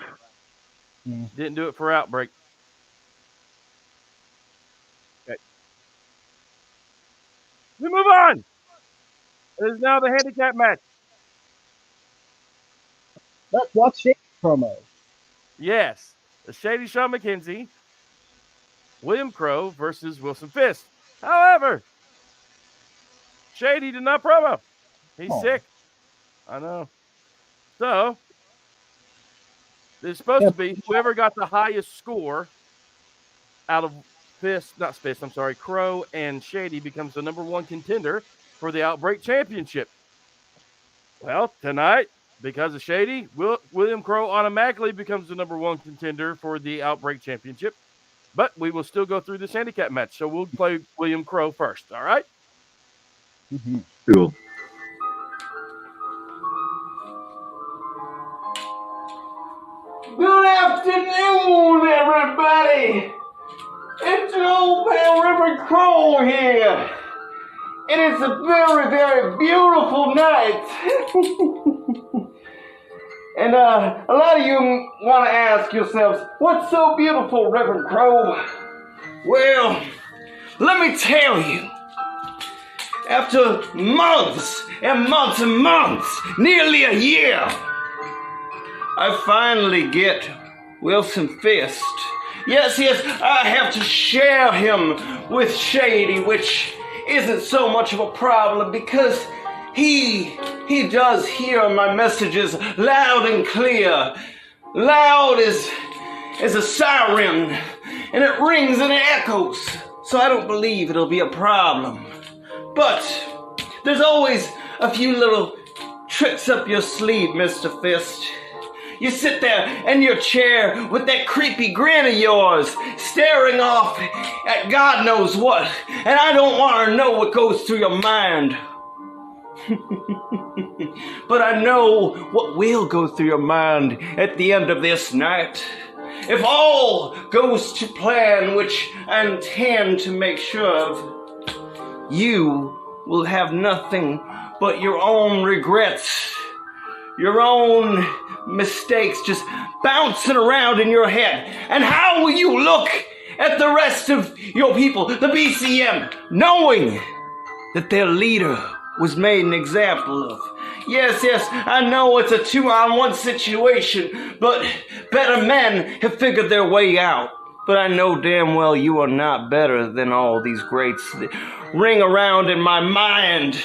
Speaker 5: Didn't do it for Outbreak. Okay. We move on. It is now the handicap match.
Speaker 6: Let's watch Shady promo.
Speaker 5: Yes. The Shady Shawn McKenzie, William Crow versus Wilson Fisk. However, Shady did not promo. He's sick. I know. So, it's supposed to be whoever got the highest score out of Crow and Shady becomes the #1 contender for the Outbreak Championship. Well, tonight, because of Shady, William Crow automatically becomes the #1 contender for the Outbreak Championship. But we will still go through this handicap match. So we'll play William Crow first, all right?
Speaker 2: Cool.
Speaker 3: Good afternoon, everybody. It's your old pal River Crow here. It is a very, very beautiful night. And a lot of you want to ask yourselves, what's so beautiful, Reverend Crow? Well, let me tell you. After months and months and months, nearly a year, I finally get Wilson Fisk. Yes, I have to share him with Shady, which isn't so much of a problem because he does hear my messages loud and clear. Loud as a siren, and it rings and it echoes. So I don't believe it'll be a problem. But there's always a few little tricks up your sleeve, Mr. Fist. You sit there in your chair with that creepy grin of yours, staring off at God knows what, and I don't want to know what goes through your mind. But I know what will go through your mind at the end of this night. If all goes to plan, which I intend to make sure of, you will have nothing but your own regrets, your own mistakes just bouncing around in your head. And how will you look at the rest of your people, the BCM, knowing that their leader was made an example of? Yes, I know it's a 2-on-1 situation, but better men have figured their way out. But I know damn well you are not better than all these greats that ring around in my mind.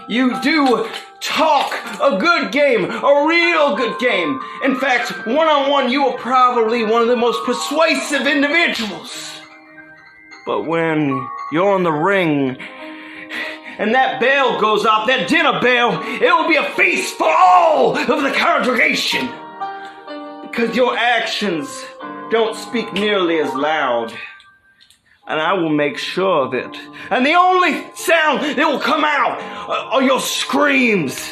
Speaker 3: You do talk a good game, a real good game. In fact, one-on-one, you are probably one of the most persuasive individuals. But when you're in the ring and that bell goes off, that dinner bell, it will be a feast for all of the congregation. Because your actions don't speak nearly as loud. And I will make sure of it. And the only sound that will come out are your screams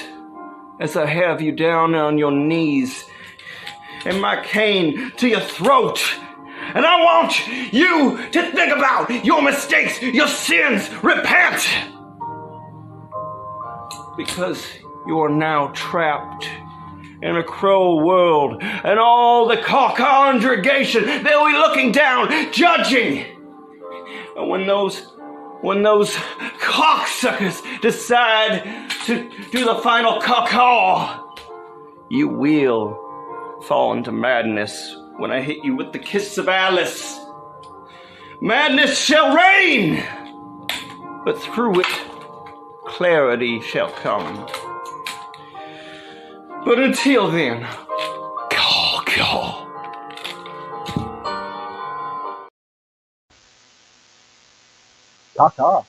Speaker 3: as I have you down on your knees and my cane to your throat. And I want you to think about your mistakes, your sins, repent. Because you are now trapped in a crow world, and all the congregation, they'll be looking down, judging. And when those cocksuckers decide to do the final caw, you will fall into madness when I hit you with the kiss of Alice. Madness shall reign, but through it, clarity shall come. But until then, caw.
Speaker 6: Caw.
Speaker 5: All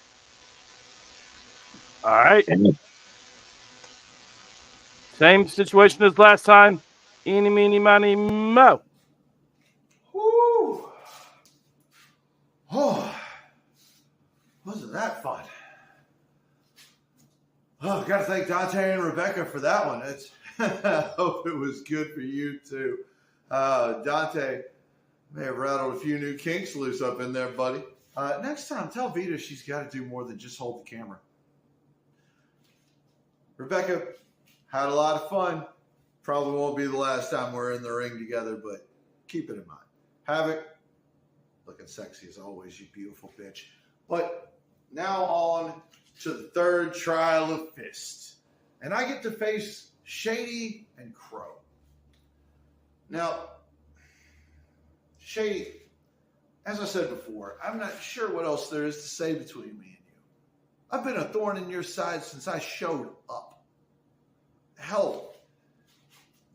Speaker 5: right. Same situation as last time. Eeny, meeny, miny, mo.
Speaker 9: Woo! Oh, wasn't that fun? Oh, gotta thank Dante and Rebecca for that one. I hope it was good for you too. Dante may have rattled a few new kinks loose up in there, buddy. Next time, tell Vita she's got to do more than just hold the camera. Rebecca, had a lot of fun. Probably won't be the last time we're in the ring together, but keep it in mind. Havoc, looking sexy as always, you beautiful bitch. But now on to the third trial of Fist. And I get to face Shady and Crow. Now, Shady, as I said before, I'm not sure what else there is to say between me and you. I've been a thorn in your side since I showed up. Hell,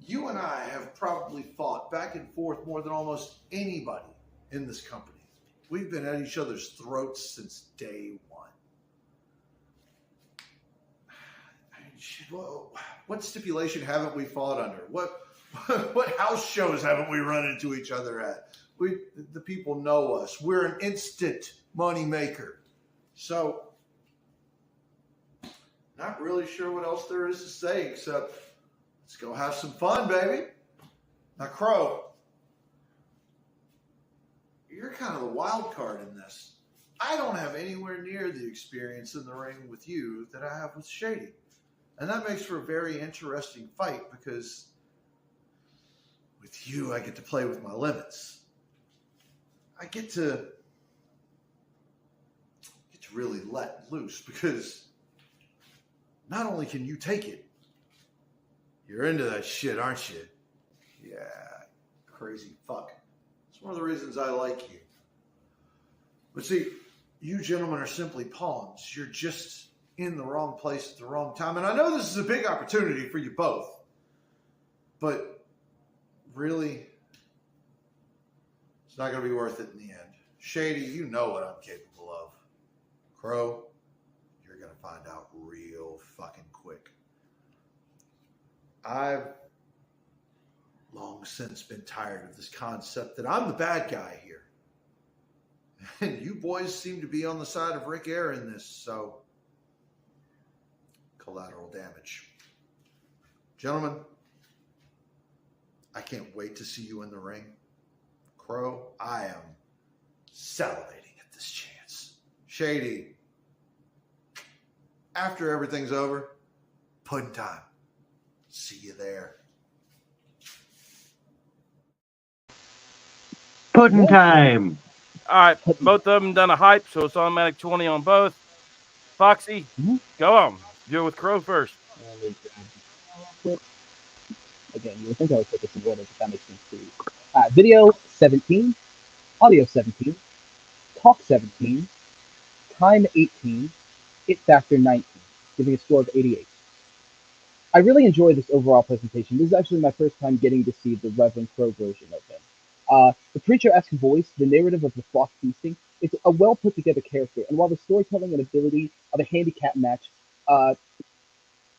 Speaker 9: you and I have probably fought back and forth more than almost anybody in this company. We've been at each other's throats since day one. What stipulation haven't we fought under? What house shows haven't we run into each other at? The people know us. We're an instant money maker. So, not really sure what else there is to say except let's go have some fun, baby. Now, Crow, you're kind of the wild card in this. I don't have anywhere near the experience in the ring with you that I have with Shady. And that makes for a very interesting fight because with you, I get to play with my limits. I get to really let loose because not only can you take it, you're into that shit, aren't you? Yeah, crazy fuck. It's one of the reasons I like you. But see, you gentlemen are simply pawns. You're just in the wrong place at the wrong time. And I know this is a big opportunity for you both. But really, it's not going to be worth it in the end. Shady, you know what I'm capable of. Crow, you're going to find out real fucking quick. I've long since been tired of this concept that I'm the bad guy here. And you boys seem to be on the side of Rick Air in this, so collateral damage. Gentlemen, I can't wait to see you in the ring. Crow, I am salivating at this chance. Shady, after everything's over, pudding time. See you there.
Speaker 2: Pudding time.
Speaker 5: All right, both of them done a hype, so it's automatic 20 on both. Foxy, go on. Do it with Crow first.
Speaker 6: Again, you would think I would put this in order, but that makes sense too. Video 17, audio 17, talk 17, time 18, hit factor 19, giving a score of 88. I really enjoyed this overall presentation. This is actually my first time getting to see the Reverend Crow version of him. The preacher-esque voice, the narrative of the flock feasting, it's a well put together character. And while the storytelling and ability of a handicap match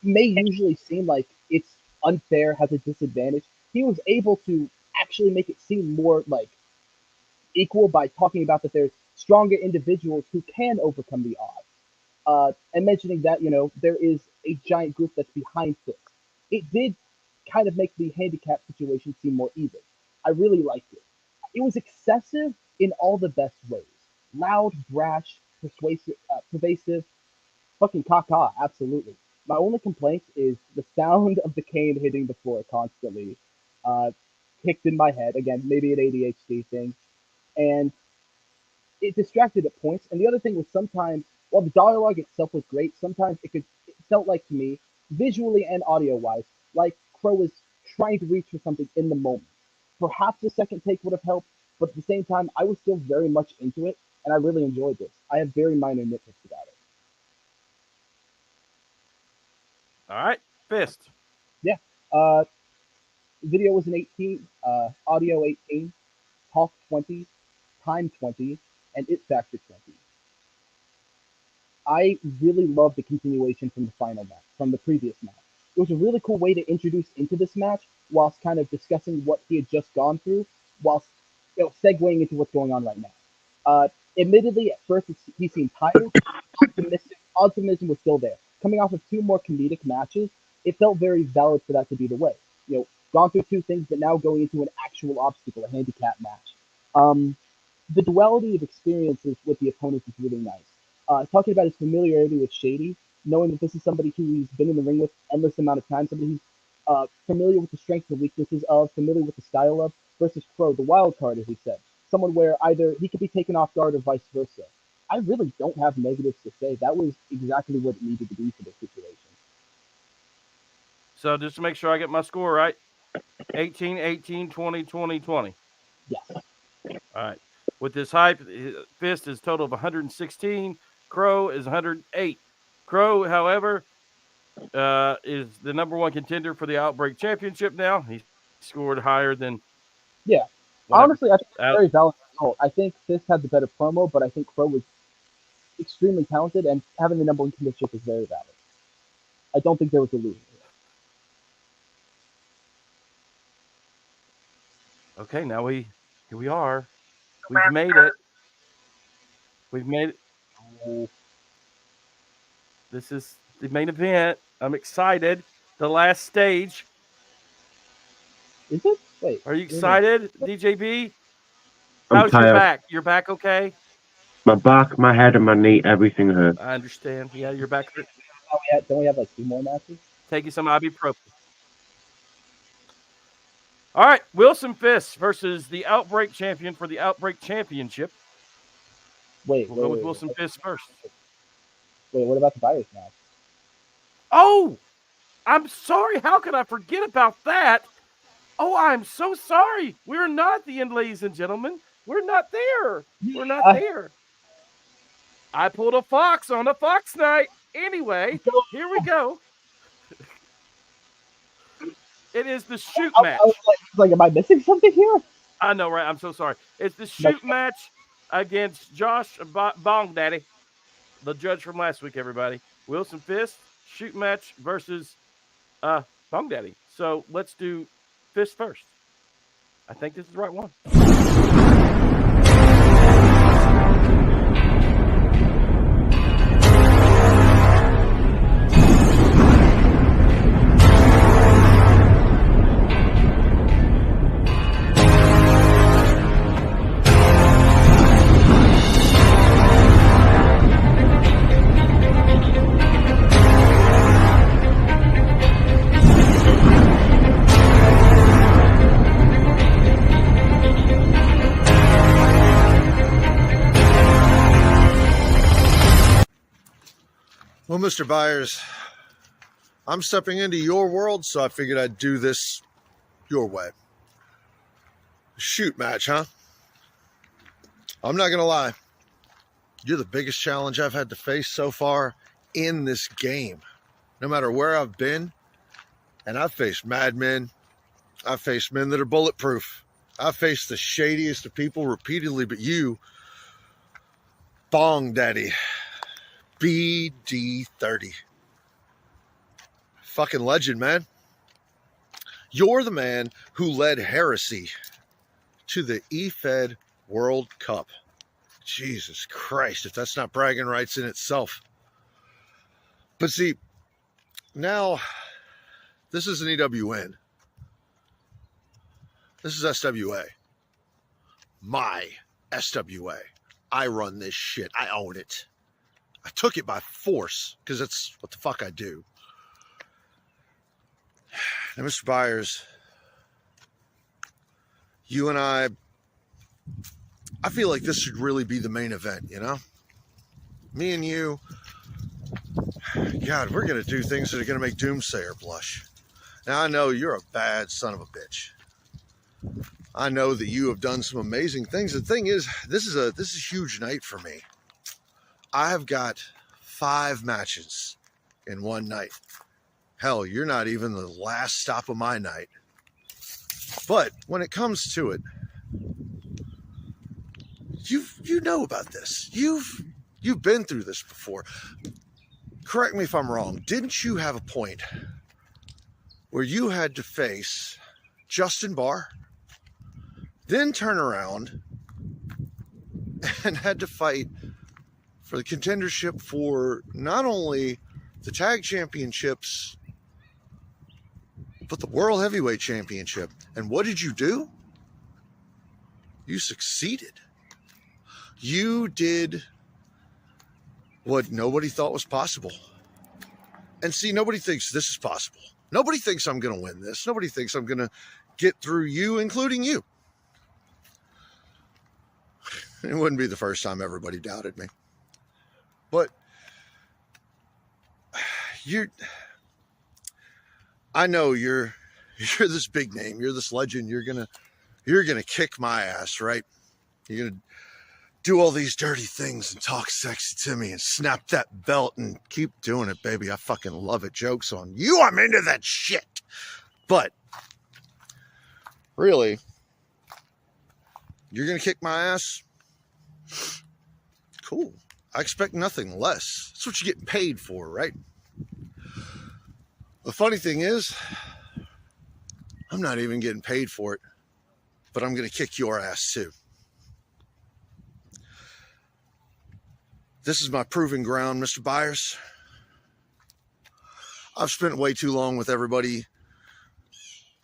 Speaker 6: may usually seem like it's unfair, has a disadvantage, he was able to actually make it seem more like equal by talking about that there's stronger individuals who can overcome the odds. And mentioning that, there is a giant group that's behind this. It did kind of make the handicap situation seem more even. I really liked it. It was excessive in all the best ways. Loud, brash, pervasive, fucking caca, absolutely. My only complaint is the sound of the cane hitting the floor constantly kicked in my head. Again, maybe an ADHD thing. And it distracted at points. And the other thing was sometimes, while the dialogue itself was great, sometimes it felt like to me, visually and audio-wise, like Crow was trying to reach for something in the moment. Perhaps a second take would have helped, but at the same time, I was still very much into it, and I really enjoyed this. I have very minor nitpicks about it.
Speaker 5: All right, Fist.
Speaker 6: Yeah. Video was an 18, audio 18, talk 20, time 20, and it factor 20. I really loved the continuation from the final match, from the previous match. It was a really cool way to introduce into this match whilst kind of discussing what he had just gone through, whilst segueing into what's going on right now. Admittedly, at first he seemed tired. Optimism was still there. Coming off of 2 more comedic matches, it felt very valid for that to be the way. Gone through 2 things, but now going into an actual obstacle, a handicap match. The duality of experiences with the opponents is really nice. Talking about his familiarity with Shady, knowing that this is somebody who he's been in the ring with endless amount of time, somebody who's familiar with the strengths and weaknesses of, familiar with the style of, versus Crow, the wild card, as he said. Someone where either he could be taken off guard or vice versa. I really don't have negatives to say. That was exactly what it needed to be for this situation.
Speaker 5: So just to make sure I get my score right, 18, 18, 20, 20, 20.
Speaker 6: Yes.
Speaker 5: All right. With this hype, Fist is total of 116. Crow is 108. Crow, however, is the #1 contender for the Outbreak Championship now. He scored higher than...
Speaker 6: Yeah. Honestly, I think it's a very valid result. I think Fist had the better promo, but I think Crow was extremely talented, and having the #1 contendership is very valid. I don't think there was a loser.
Speaker 5: Okay, now here we are. We've made it. We've made it. This is the main event. I'm excited. The last stage.
Speaker 6: Is it? Wait.
Speaker 5: Are you excited, DJB?
Speaker 2: I'm
Speaker 5: How's
Speaker 2: tired.
Speaker 5: your back? Your back okay?
Speaker 2: My back, my head, and my knee, everything hurts.
Speaker 5: I understand. Yeah, your back hurts.
Speaker 6: Don't we have like 2 more matches?
Speaker 5: Take you some ibuprofen. All right, Wilson Fist versus the Outbreak champion for the Outbreak Championship. We'll go with Wilson Fist first.
Speaker 6: Wait, what about the virus match?
Speaker 5: Oh, I'm sorry. How could I forget about that? Oh, I'm so sorry. We're not at the end, ladies and gentlemen. We're not there. We're not there. I pulled a Fox on a Fox night. Anyway, here we go. It is the shoot match.
Speaker 6: I was like, am I missing something here?
Speaker 5: I know, right? I'm so sorry. It's the shoot match against Josh Bong Daddy, the judge from last week, everybody. Wilson Fist, shoot match versus Bong Daddy. So let's do Fist first. I think this is the right one.
Speaker 9: Well, Mr. Byers, I'm stepping into your world, so I figured I'd do this your way. Shoot match, huh? I'm not going to lie. You're the biggest challenge I've had to face so far in this game. No matter where I've been, and I've faced madmen, I've faced men that are bulletproof, I've faced the shadiest of people repeatedly, but you
Speaker 13: Bong Daddy. BD30. Fucking legend, man. You're the man who led Heresy to the eFed World Cup. Jesus Christ, if that's not bragging rights in itself. But see, now, this is an EWN. This is SWA. My SWA. I run this shit. I own it. I took it by force, because that's what the fuck I do. Now, Mr. Byers, you and I feel like this should really be the main event, you know? Me and you, God, we're going to do things that are going to make Doomsayer blush. Now, I know you're a bad son of a bitch. I know that you have done some amazing things. The thing is, this is a huge night for me. I have got 5 matches in one night. Hell, you're not even the last stop of my night. But when it comes to it, you know about this. You've been through this before. Correct me if I'm wrong. Didn't you have a point where you had to face Justin Barr, then turn around and had to fight for the contendership for not only the tag championships, but the World Heavyweight Championship? And what did you do? You succeeded. You did what nobody thought was possible. And see, nobody thinks this is possible. Nobody thinks I'm going to win this. Nobody thinks I'm going to get through you, including you. It wouldn't be the first time everybody doubted me. But I know you're this big name. You're this legend. You're gonna kick my ass, right? You're gonna do all these dirty things and talk sexy to me and snap that belt and keep doing it, baby. I fucking love it. Joke's on you. I'm into that shit. But really, you're gonna kick my ass? Cool. I expect nothing less. That's what you're getting paid for, right? The funny thing is, I'm not even getting paid for it, but I'm going to kick your ass too. This is my proving ground, Mr. Byers. I've spent way too long with everybody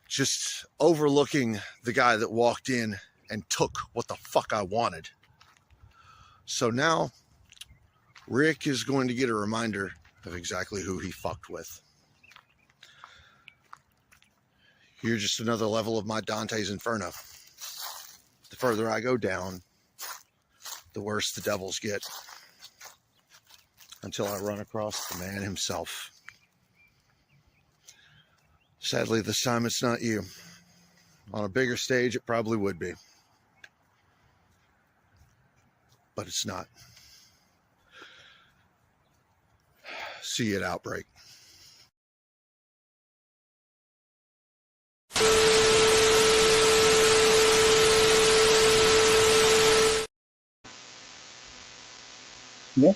Speaker 13: just overlooking the guy that walked in and took what the fuck I wanted. So now, Rick is going to get a reminder of exactly who he fucked with. You're just another level of my Dante's Inferno. The further I go down, the worse the devils get. Until I run across the man himself. Sadly, this time it's not you. On a bigger stage, it probably would be. But it's not. See you at Outbreak.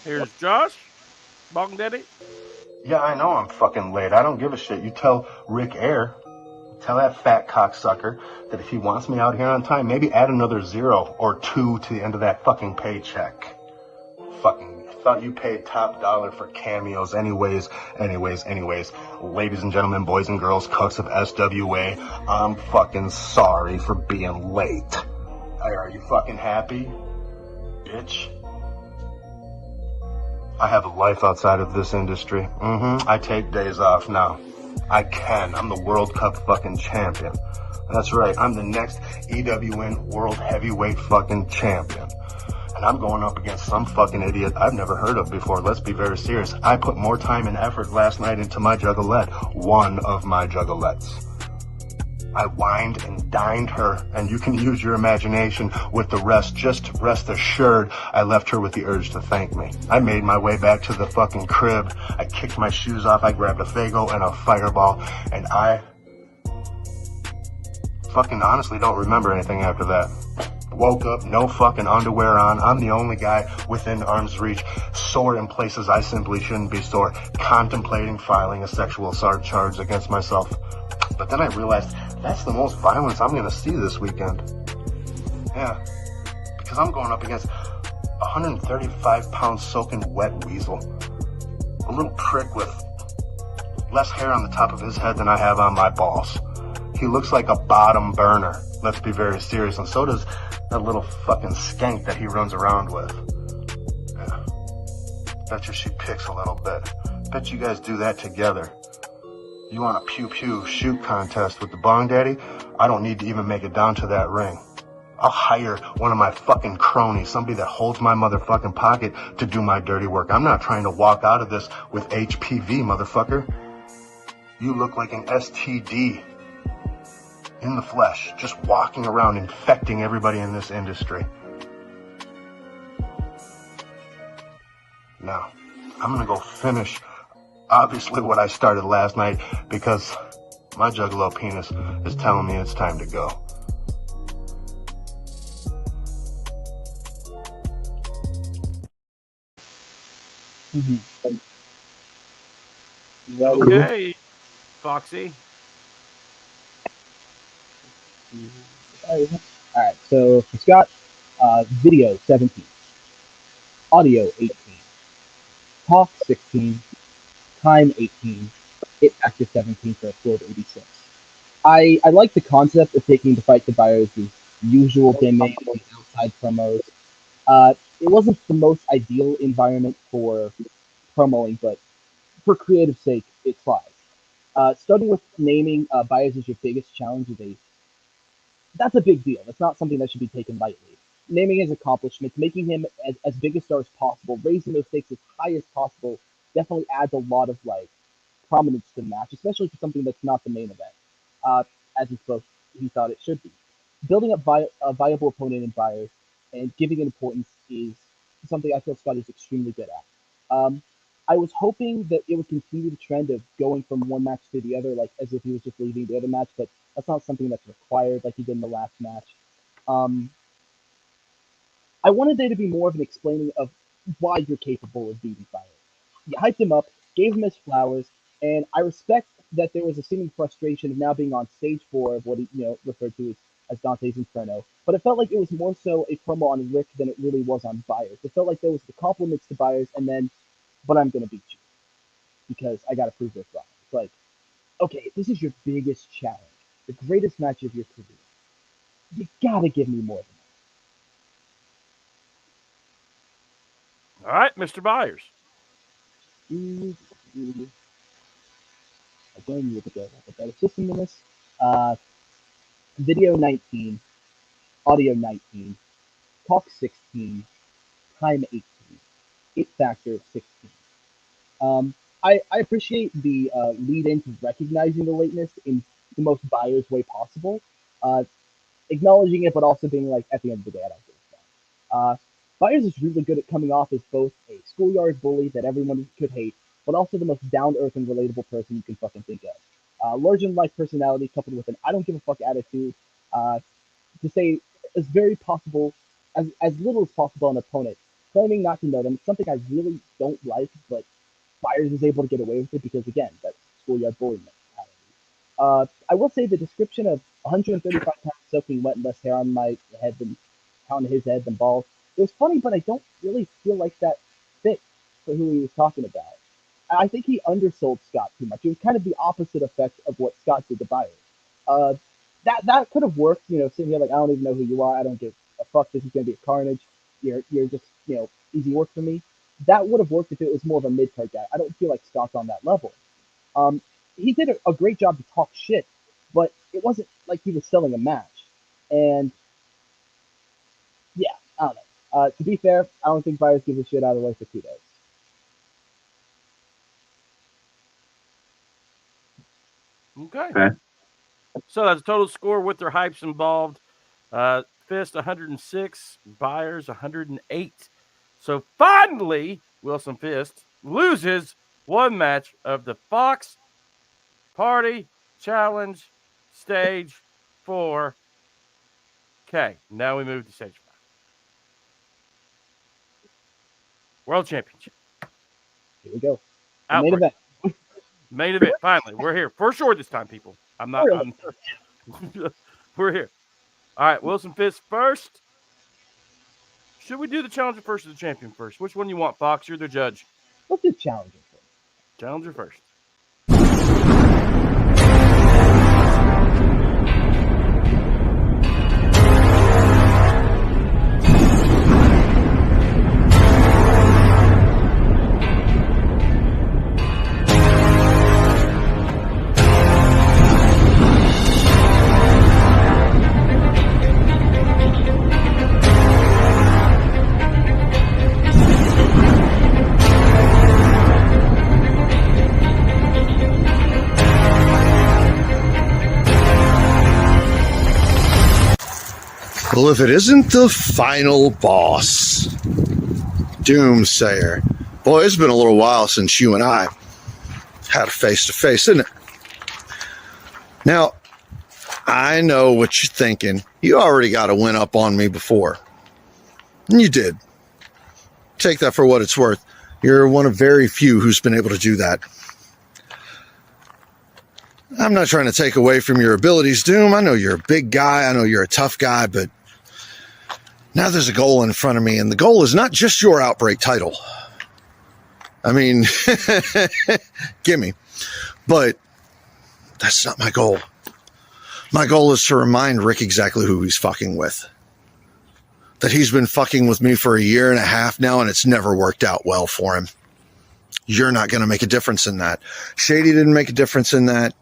Speaker 5: Here's Josh. Bong Daddy.
Speaker 1: Yeah, I know I'm fucking late. I don't give a shit. You tell Rick Air, tell that fat cocksucker that if he wants me out here on time, maybe add another 0 or 2 to the end of that fucking paycheck. Fucking thought you paid top dollar for cameos anyways. Ladies and gentlemen, boys and girls, cooks of SWA, I'm fucking sorry for being late. Are you fucking happy, bitch? I have a life outside of this industry. I take days off now. I can. I'm the World Cup fucking champion. That's right. I'm the next EWN World Heavyweight fucking champion. And I'm going up against some fucking idiot I've never heard of before. Let's be very serious. I put more time and effort last night into my juggalette. One of my juggalettes. I wined and dined her, and you can use your imagination with the rest. Just rest assured, I left her with the urge to thank me. I made my way back to the fucking crib. I kicked my shoes off. I grabbed a Faygo and a Fireball, and I fucking honestly don't remember anything after that. Woke up, no fucking underwear on. I'm the only guy within arm's reach, sore in places I simply shouldn't be sore, contemplating filing a sexual assault charge against myself. But then I realized that's the most violence I'm gonna see this weekend. Yeah, because I'm going up against a 135-pound soaking wet weasel. A little prick with less hair on the top of his head than I have on my balls. He looks like a bottom burner. Let's be very serious. And so does that little fucking skank that he runs around with. Yeah. Bet you she picks a little bit. Bet you guys do that together. You want a pew-pew shoot contest with the Bong Daddy? I don't need to even make it down to that ring. I'll hire one of my fucking cronies, somebody that holds my motherfucking pocket to do my dirty work. I'm not trying to walk out of this with HPV, motherfucker. You look like an STD in the flesh, just walking around infecting everybody in this industry. Now, I'm gonna go finish, obviously, what I started last night because my juggalo penis is telling me it's time to go.
Speaker 5: Okay, Foxy.
Speaker 6: Alright, so for Scott, video 17, audio 18, talk 16, time 18, hit factor 17 for a score of 86. I like the concept of taking the fight to buyers' usual gimmick and outside promos. It wasn't the most ideal environment for promoing, but for creative sake, it tries. Starting with naming buyers as your biggest challenge that's a big deal. That's not something that should be taken lightly. Naming his accomplishments, making him as big a star as possible, raising those stakes as high as possible, definitely adds a lot of prominence to the match, especially for something that's not the main event, as he thought it should be. Building up a viable opponent in buyers and giving it importance is something I feel Scott is extremely good at. I was hoping that it would continue the trend of going from one match to the other, like as if he was just leaving the other match, but that's not something that's required like he did in the last match. I wanted there to be more of an explaining of why you're capable of beating Fire. You hyped him up, gave him his flowers, and I respect that there was a seeming frustration of now being on stage 4 of what he referred to as Dante's Inferno, but it felt like it was more so a promo on Rick than it really was on Byers. It felt like there was the compliments to Byers and then, but I'm going to beat you because I got to prove this wrong. It's like, okay, this is your biggest challenge, the greatest match of your career. You got to give me more than
Speaker 5: All right, Mr. Byers.
Speaker 6: that. Again, look at the better system in this. Video 19, audio 19, talk 16, time 18, hit factor 16. I appreciate the lead into recognizing the lateness in the most Byers way possible, acknowledging it, but also being like, at the end of the day, I don't give a fuck. Byers is really good at coming off as both a schoolyard bully that everyone could hate, but also the most down-to-earth and relatable person you can fucking think of. Larger-than-life personality coupled with an I don't give a fuck attitude, to say as very possible, as little as possible on an opponent, claiming not to know them. It's something I really don't like, but Byers is able to get away with it because, again, that's schoolyard bullying mentality. I will say the description of 135 pounds soaking wet and less hair on my head on his head than balls. It was funny, but I don't really feel like that fit for who he was talking about. I think he undersold Scott too much. It was kind of the opposite effect of what Scott did to Byers. That could have worked, sitting here like, I don't even know who you are. I don't give a fuck. This is going to be a carnage. You're just, easy work for me. That would have worked if it was more of a mid-card guy. I don't feel like Scott's on that level. He did a great job to talk shit, but it wasn't like he was selling a match. And, yeah, I don't know. To be fair, I don't think Byers gives a shit out of the way for 2 days.
Speaker 5: Okay. So that's a total score with their hypes involved. Fist 106, Byers 108. So finally, Wilson Fist loses one match of the Fox Party Challenge Stage 4 Okay, now we move to stage 5. World Championship.
Speaker 6: Here we go.
Speaker 5: Outbreak.
Speaker 6: Main event.
Speaker 5: Main event. Finally, we're here for sure this time, people. We're here. All right, Wilson Fisk first. Should we do the challenger first or the champion first? Which one you want, Fox? You're the judge.
Speaker 6: Let's do challenger first.
Speaker 5: Challenger first.
Speaker 13: Well, if it isn't the final boss, Doomsayer. Boy, it's been a little while since you and I had a face-to-face, isn't it? Now, I know what you're thinking. You already got a win up on me before. And you did. Take that for what it's worth. You're one of very few who's been able to do that. I'm not trying to take away from your abilities, Doom. I know you're a big guy. I know you're a tough guy, but now there's a goal in front of me, and the goal is not just your Outbreak title. I mean, gimme. But that's not my goal. My goal is to remind Rick exactly who he's fucking with. That he's been fucking with me for a year and a half now, and it's never worked out well for him. You're not going to make a difference in that. Shady didn't make a difference in that.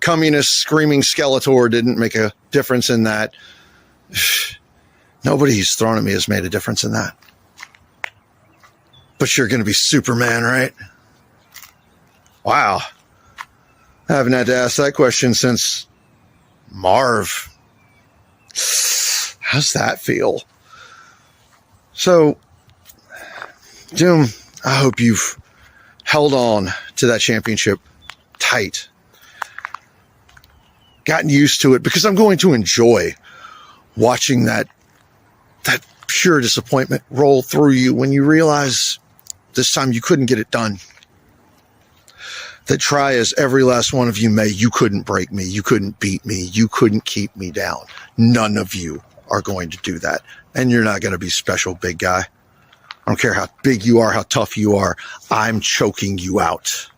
Speaker 13: Communist screaming Skeletor didn't make a difference in that. Nobody he's thrown at me has made a difference in that. But you're going to be Superman, right? Wow. I haven't had to ask that question since Marv. How's that feel? So, Doom, I hope you've held on to that championship tight. Gotten used to it, because I'm going to enjoy watching that pure disappointment roll through you when you realize this time you couldn't get it done. That try as every last one of you may, you couldn't break me, you couldn't beat me, you couldn't keep me down. None of you are going to do that. And you're not going to be special, big guy. I don't care how big you are, how tough you are. I'm choking you out.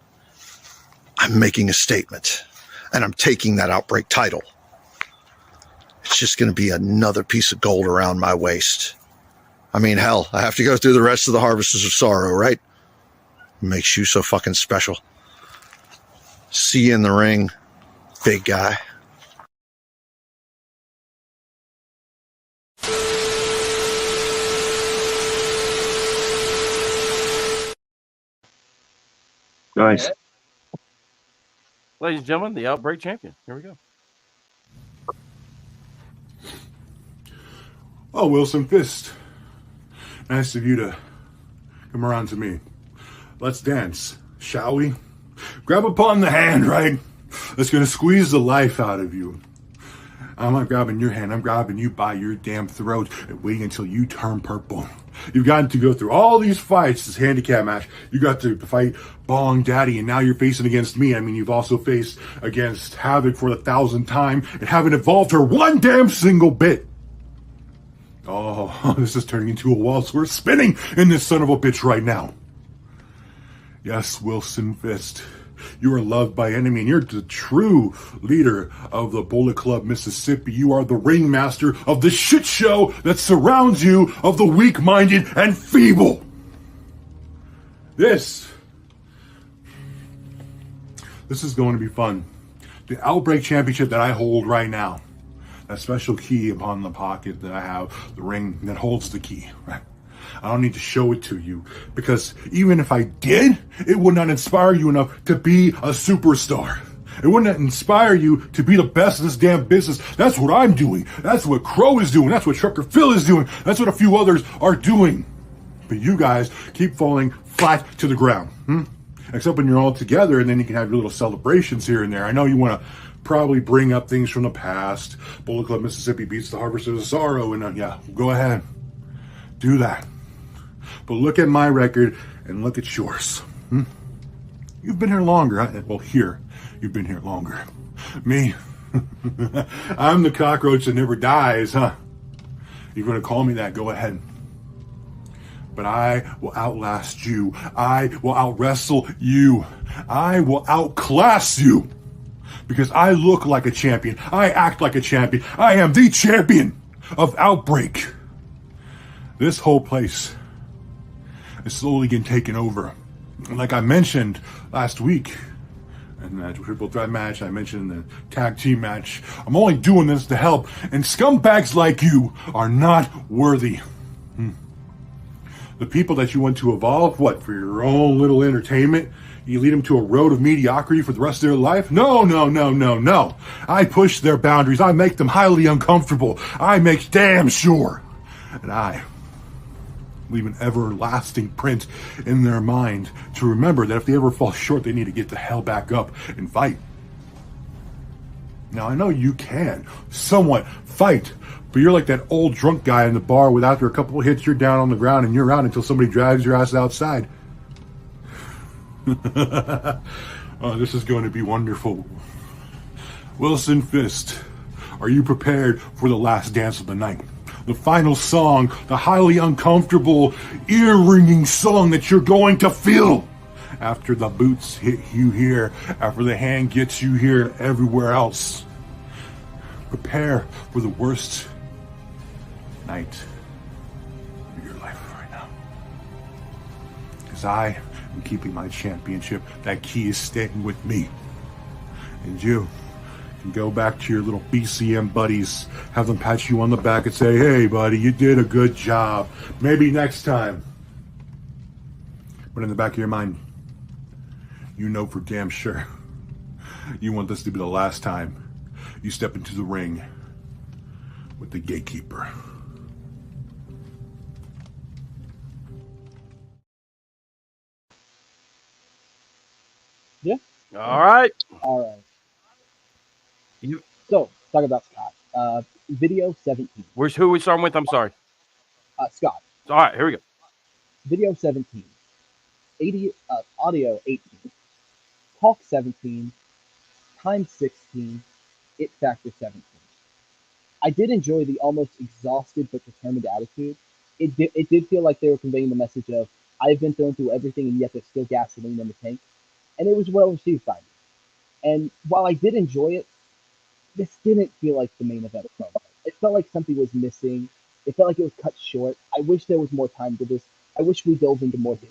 Speaker 13: I'm making a statement. And I'm taking that Outbreak title. It's just going to be another piece of gold around my waist. I mean, hell, I have to go through the rest of the Harvesters of Sorrow, right? Makes you so fucking special. See you in the ring, big guy.
Speaker 2: Nice.
Speaker 5: Ladies and gentlemen, the Outbreak champion. Here we go.
Speaker 4: Oh, Wilson Fist. Nice of you to come around to me. Let's dance, shall we? Grab upon the hand, right? That's going to squeeze the life out of you. I'm not grabbing your hand. I'm grabbing you by your damn throat and waiting until you turn purple. You've gotten to go through all these fights, this handicap match. You got to fight Bong Daddy, and now you're facing against me. I mean, you've also faced against Havoc for the 1,000th time and haven't evolved her one damn single bit. Oh, this is turning into a waltz. We're spinning in this son of a bitch right now. Yes, Wilson Fist. You are loved by enemy, and you're the true leader of the Bullet Club Mississippi. You are the ringmaster of the shit show that surrounds you of the weak-minded and feeble. This is going to be fun. The Outbreak Championship that I hold right now. That special key upon the pocket that I have, the ring that holds the key, right? I don't need to show it to you, because even if I did, it would not inspire you enough to be a superstar. It wouldn't inspire you to be the best in this damn business. That's what I'm doing. That's what Crow is doing. That's what Trucker Phil is doing. That's what a few others are doing. But you guys keep falling flat to the ground. And Except when you're all together, and then you can have your little celebrations here and there. I know you want to probably bring up things from the past. Bullet Club Mississippi beats the Harvesters of Sorrow, and yeah, go ahead. Do that. But look at my record and look at yours. You've been here longer. Well, here, you've been here longer. Me, I'm the cockroach that never dies, huh? You're going to call me that, go ahead. But I will outlast you. I will out-wrestle you. I will outclass you. Because I look like a champion. I act like a champion. I am the champion of Outbreak. This whole place is slowly getting taken over. Like I mentioned last week, in the triple threat match, I mentioned the tag team match, I'm only doing this to help, and scumbags like you are not worthy. The people that you want to evolve, what, for your own little entertainment? You lead them to a road of mediocrity for the rest of their life? No, no, no, no, no. I push their boundaries. I make them highly uncomfortable. I make damn sure. And I leave an everlasting print in their mind to remember that if they ever fall short, they need to get the hell back up and fight. Now, I know you can somewhat fight, but you're like that old drunk guy in the bar with after a couple of hits, you're down on the ground and you're out until somebody drags your ass outside. Oh, this is going to be wonderful. Wilson Fist, are you prepared for the last dance of the night? The final song, the highly uncomfortable, ear-ringing song that you're going to feel after the boots hit you here, after the hand gets you here, everywhere else. Prepare for the worst night of your life right now. Because I am keeping my championship. That key is staying with me. And you can go back to your little BCM buddies, have them pat you on the back and say, hey, buddy, you did a good job. Maybe next time. But in the back of your mind, you know for damn sure you want this to be the last time you step into the ring with the gatekeeper.
Speaker 6: Yeah.
Speaker 5: All right.
Speaker 6: All right. So, talk about Scott. Video 17.
Speaker 5: Who we starting with? I'm sorry.
Speaker 6: Scott.
Speaker 5: All right, here we go.
Speaker 6: Video 17. Audio 18. Talk 17. Time 16. It Factor 17. I did enjoy the almost exhausted but determined attitude. It did feel like they were conveying the message of, I've been thrown through everything and yet there's still gasoline in the tank. And it was well received by me. And while I did enjoy it, this didn't feel like the main event promo. It felt like something was missing. It felt like it was cut short. I wish there was more time to this. I wish we dove into more history.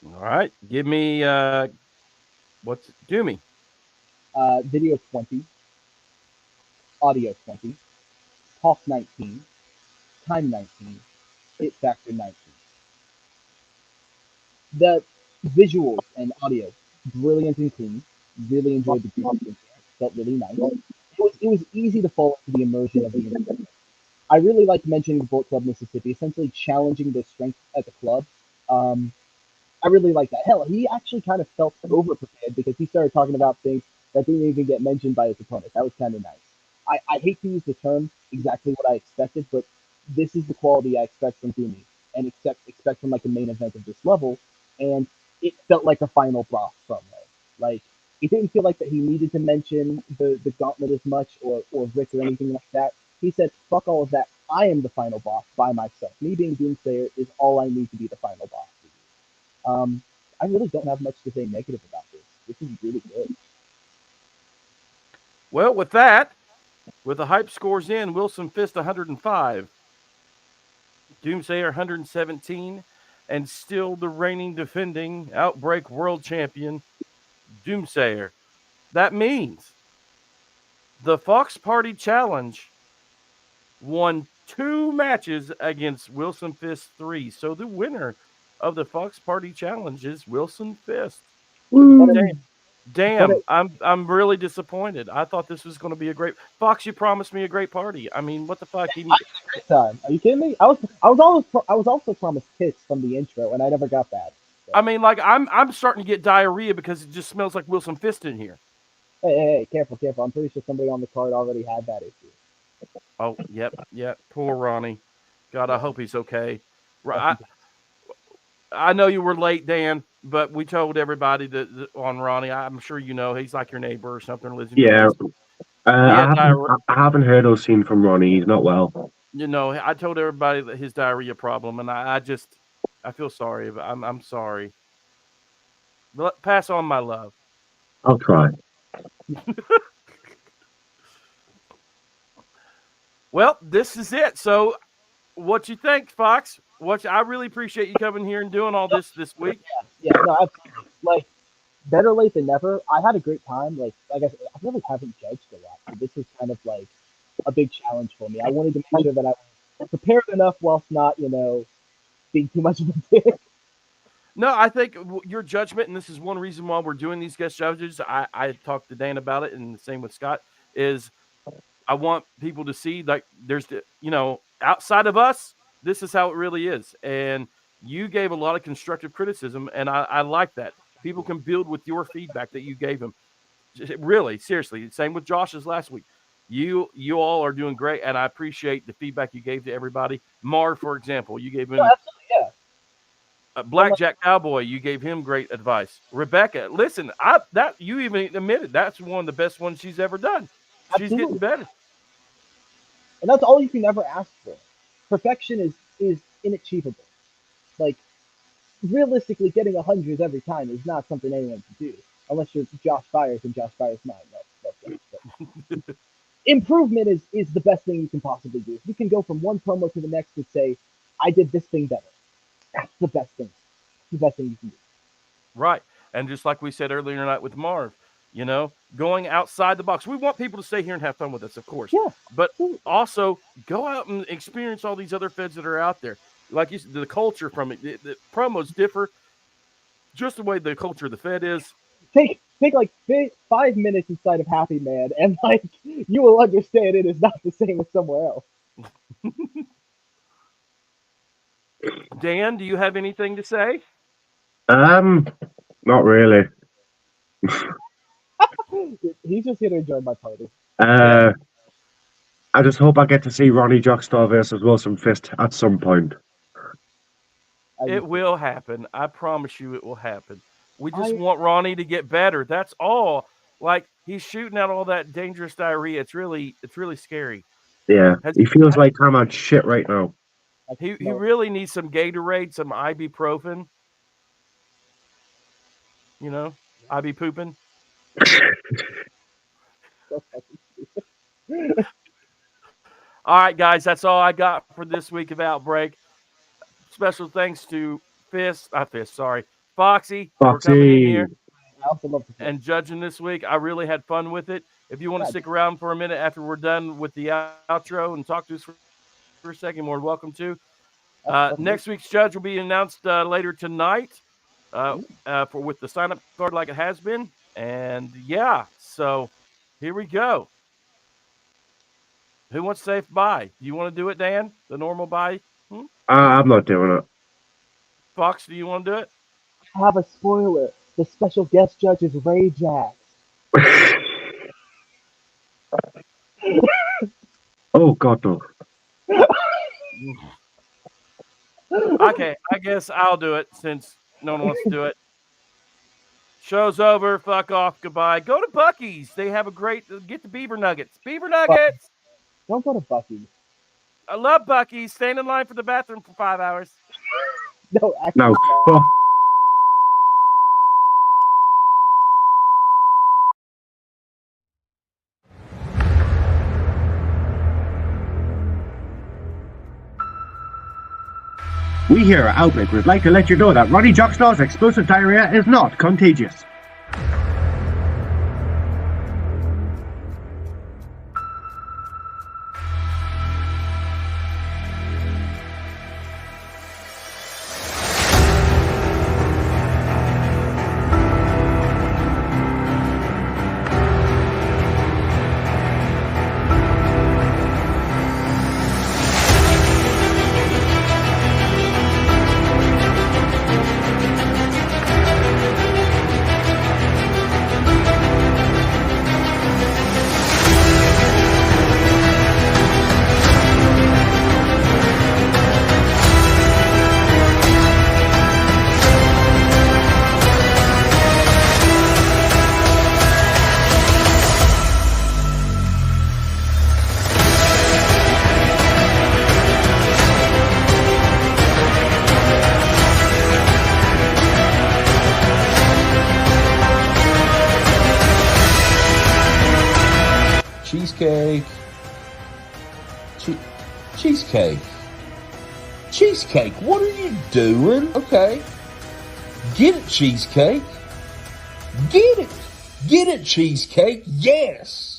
Speaker 5: All right. Give me, do me.
Speaker 6: Video 20. Audio 20. Talk 19. Time 19. Hit Factor 19. The visuals and audio, brilliant and clean. Really enjoyed the performance. Felt really nice. It was easy to fall into the immersion of the event. I really liked mentioning the Bullet Club Mississippi, essentially challenging their strength as a club. I really like that. Hell, he actually kind of felt over-prepared because he started talking about things that didn't even get mentioned by his opponent. That was kind of nice. I hate to use the term exactly what I expected, but this is the quality I expect from Doomy and expect from like a main event of this level. And it felt like a final boss promo. Like, it didn't feel like that he needed to mention the gauntlet as much or Rick or anything like that. He said, fuck all of that. I am the final boss by myself. Me being Doomsayer is all I need to be the final boss. I really don't have much to say negative about this. This is really good.
Speaker 5: Well, with that, with the hype scores in, Wilson Fist 105, Doomsayer 117, and still the reigning defending Outbreak World Champion, Doomsayer. That means the Fox Party Challenge won 2 matches against Wilson Fist 3. So the winner of the Fox Party Challenge is Wilson Fist. Damn, I'm really disappointed. I thought this was going to be a great Fox. You promised me a great party. I mean, what the fuck?
Speaker 6: I had a great time. Are you kidding me? I was also promised tits from the intro, and I never got that. So.
Speaker 5: I mean, like I'm starting to get diarrhea because it just smells like Wilson Fist in here.
Speaker 6: Hey, careful. I'm pretty sure somebody on the card already had that issue.
Speaker 5: Oh, yep. Poor Ronnie. God, I hope he's okay. I know you were late, Dan, but we told everybody that on Ronnie. I'm sure you know he's like your neighbor or something.
Speaker 2: Yeah. I haven't heard or seen from Ronnie. He's not well.
Speaker 5: You know, I told everybody that his diarrhea problem, and I feel sorry. But I'm sorry. Pass on my love.
Speaker 2: I'll try.
Speaker 5: Well, this is it. So, what you think, Fox? I really appreciate you coming here and doing all this week.
Speaker 6: Yeah, no, absolutely. Like, better late than never. I had a great time. Like I said, I really haven't judged a lot. So this was kind of like a big challenge for me. I wanted to make sure that I was prepared enough whilst not, being too much of a dick.
Speaker 5: No, I think your judgment, and this is one reason why we're doing these guest judges. I talked to Dan about it, and the same with Scott, is I want people to see, like, there's, outside of us, this is how it really is. And you gave a lot of constructive criticism, and I like that. People can build with your feedback that you gave them. Really, seriously. Same with Josh's last week. You all are doing great, and I appreciate the feedback you gave to everybody. Marv, for example, you gave him.
Speaker 6: Oh, absolutely, yeah.
Speaker 5: Blackjack Cowboy, you gave him great advice. Rebecca, listen, you even admitted that's one of the best ones she's ever done. She's getting better.
Speaker 6: And that's all you can ever ask for. Perfection is inachievable. Like, realistically, getting 100 every time is not something anyone can do, unless you're Josh Byers and Josh Byers 9. No. Improvement is the best thing you can possibly do. You can go from one promo to the next and say, I did this thing better. That's the best thing. It's the best thing you can do.
Speaker 5: Right. And just like we said earlier tonight with Marv, going outside the box. We want people to stay here and have fun with us, of course.
Speaker 6: Yeah.
Speaker 5: But also go out and experience all these other feds that are out there. Like you said, the culture from it, the promos differ. Just the way the culture of the Fed is.
Speaker 6: Take like 5 minutes inside of Happy Man, and like you will understand it is not the same as somewhere else.
Speaker 5: Dan, do you have anything to say?
Speaker 2: Not really.
Speaker 6: He's just here to enjoy my party.
Speaker 2: I just hope I get to see Ronnie Jackstar versus Wilson Fist at some point.
Speaker 5: It will happen. I promise you it will happen. We just want Ronnie to get better. That's all. Like, he's shooting out all that dangerous diarrhea. It's really scary.
Speaker 2: Yeah, he feels like I'm on shit right now.
Speaker 5: He really needs some Gatorade, some ibuprofen. Ibu pooping. All right, guys, that's all I got for this week of Outbreak. Special thanks to Foxy for coming in here and judging this week. I really had fun with it. If you want to stick around for a minute after we're done with the outro and talk to us for a second, more welcome to. Next week's judge will be announced later tonight with the sign-up card like it has been. And, so here we go. Who wants to say bye? Do you want to do it, Dan? The normal bye?
Speaker 2: I'm not doing it.
Speaker 5: Fox, do you want to do it?
Speaker 6: I have a spoiler. The special guest judge is Ray Jax.
Speaker 2: Oh, God, no.
Speaker 5: Okay, I guess I'll do it since no one wants to do it. Show's over. Fuck off. Goodbye. Go to Buc-ee's. They have get the Beaver Nuggets. Beaver Nuggets!
Speaker 6: Don't go to Buc-ee's.
Speaker 5: I love Buc-ee's. Stand in line for the bathroom for 5 hours.
Speaker 6: No, actually.
Speaker 2: No. We here at Outbreak would like to let you know that Ronnie Jackstar's explosive diarrhea is not contagious.
Speaker 7: cheesecake. Cheesecake. Cheesecake, what are you doing? Okay. Get it, cheesecake. Get it. Get it, cheesecake. Yes.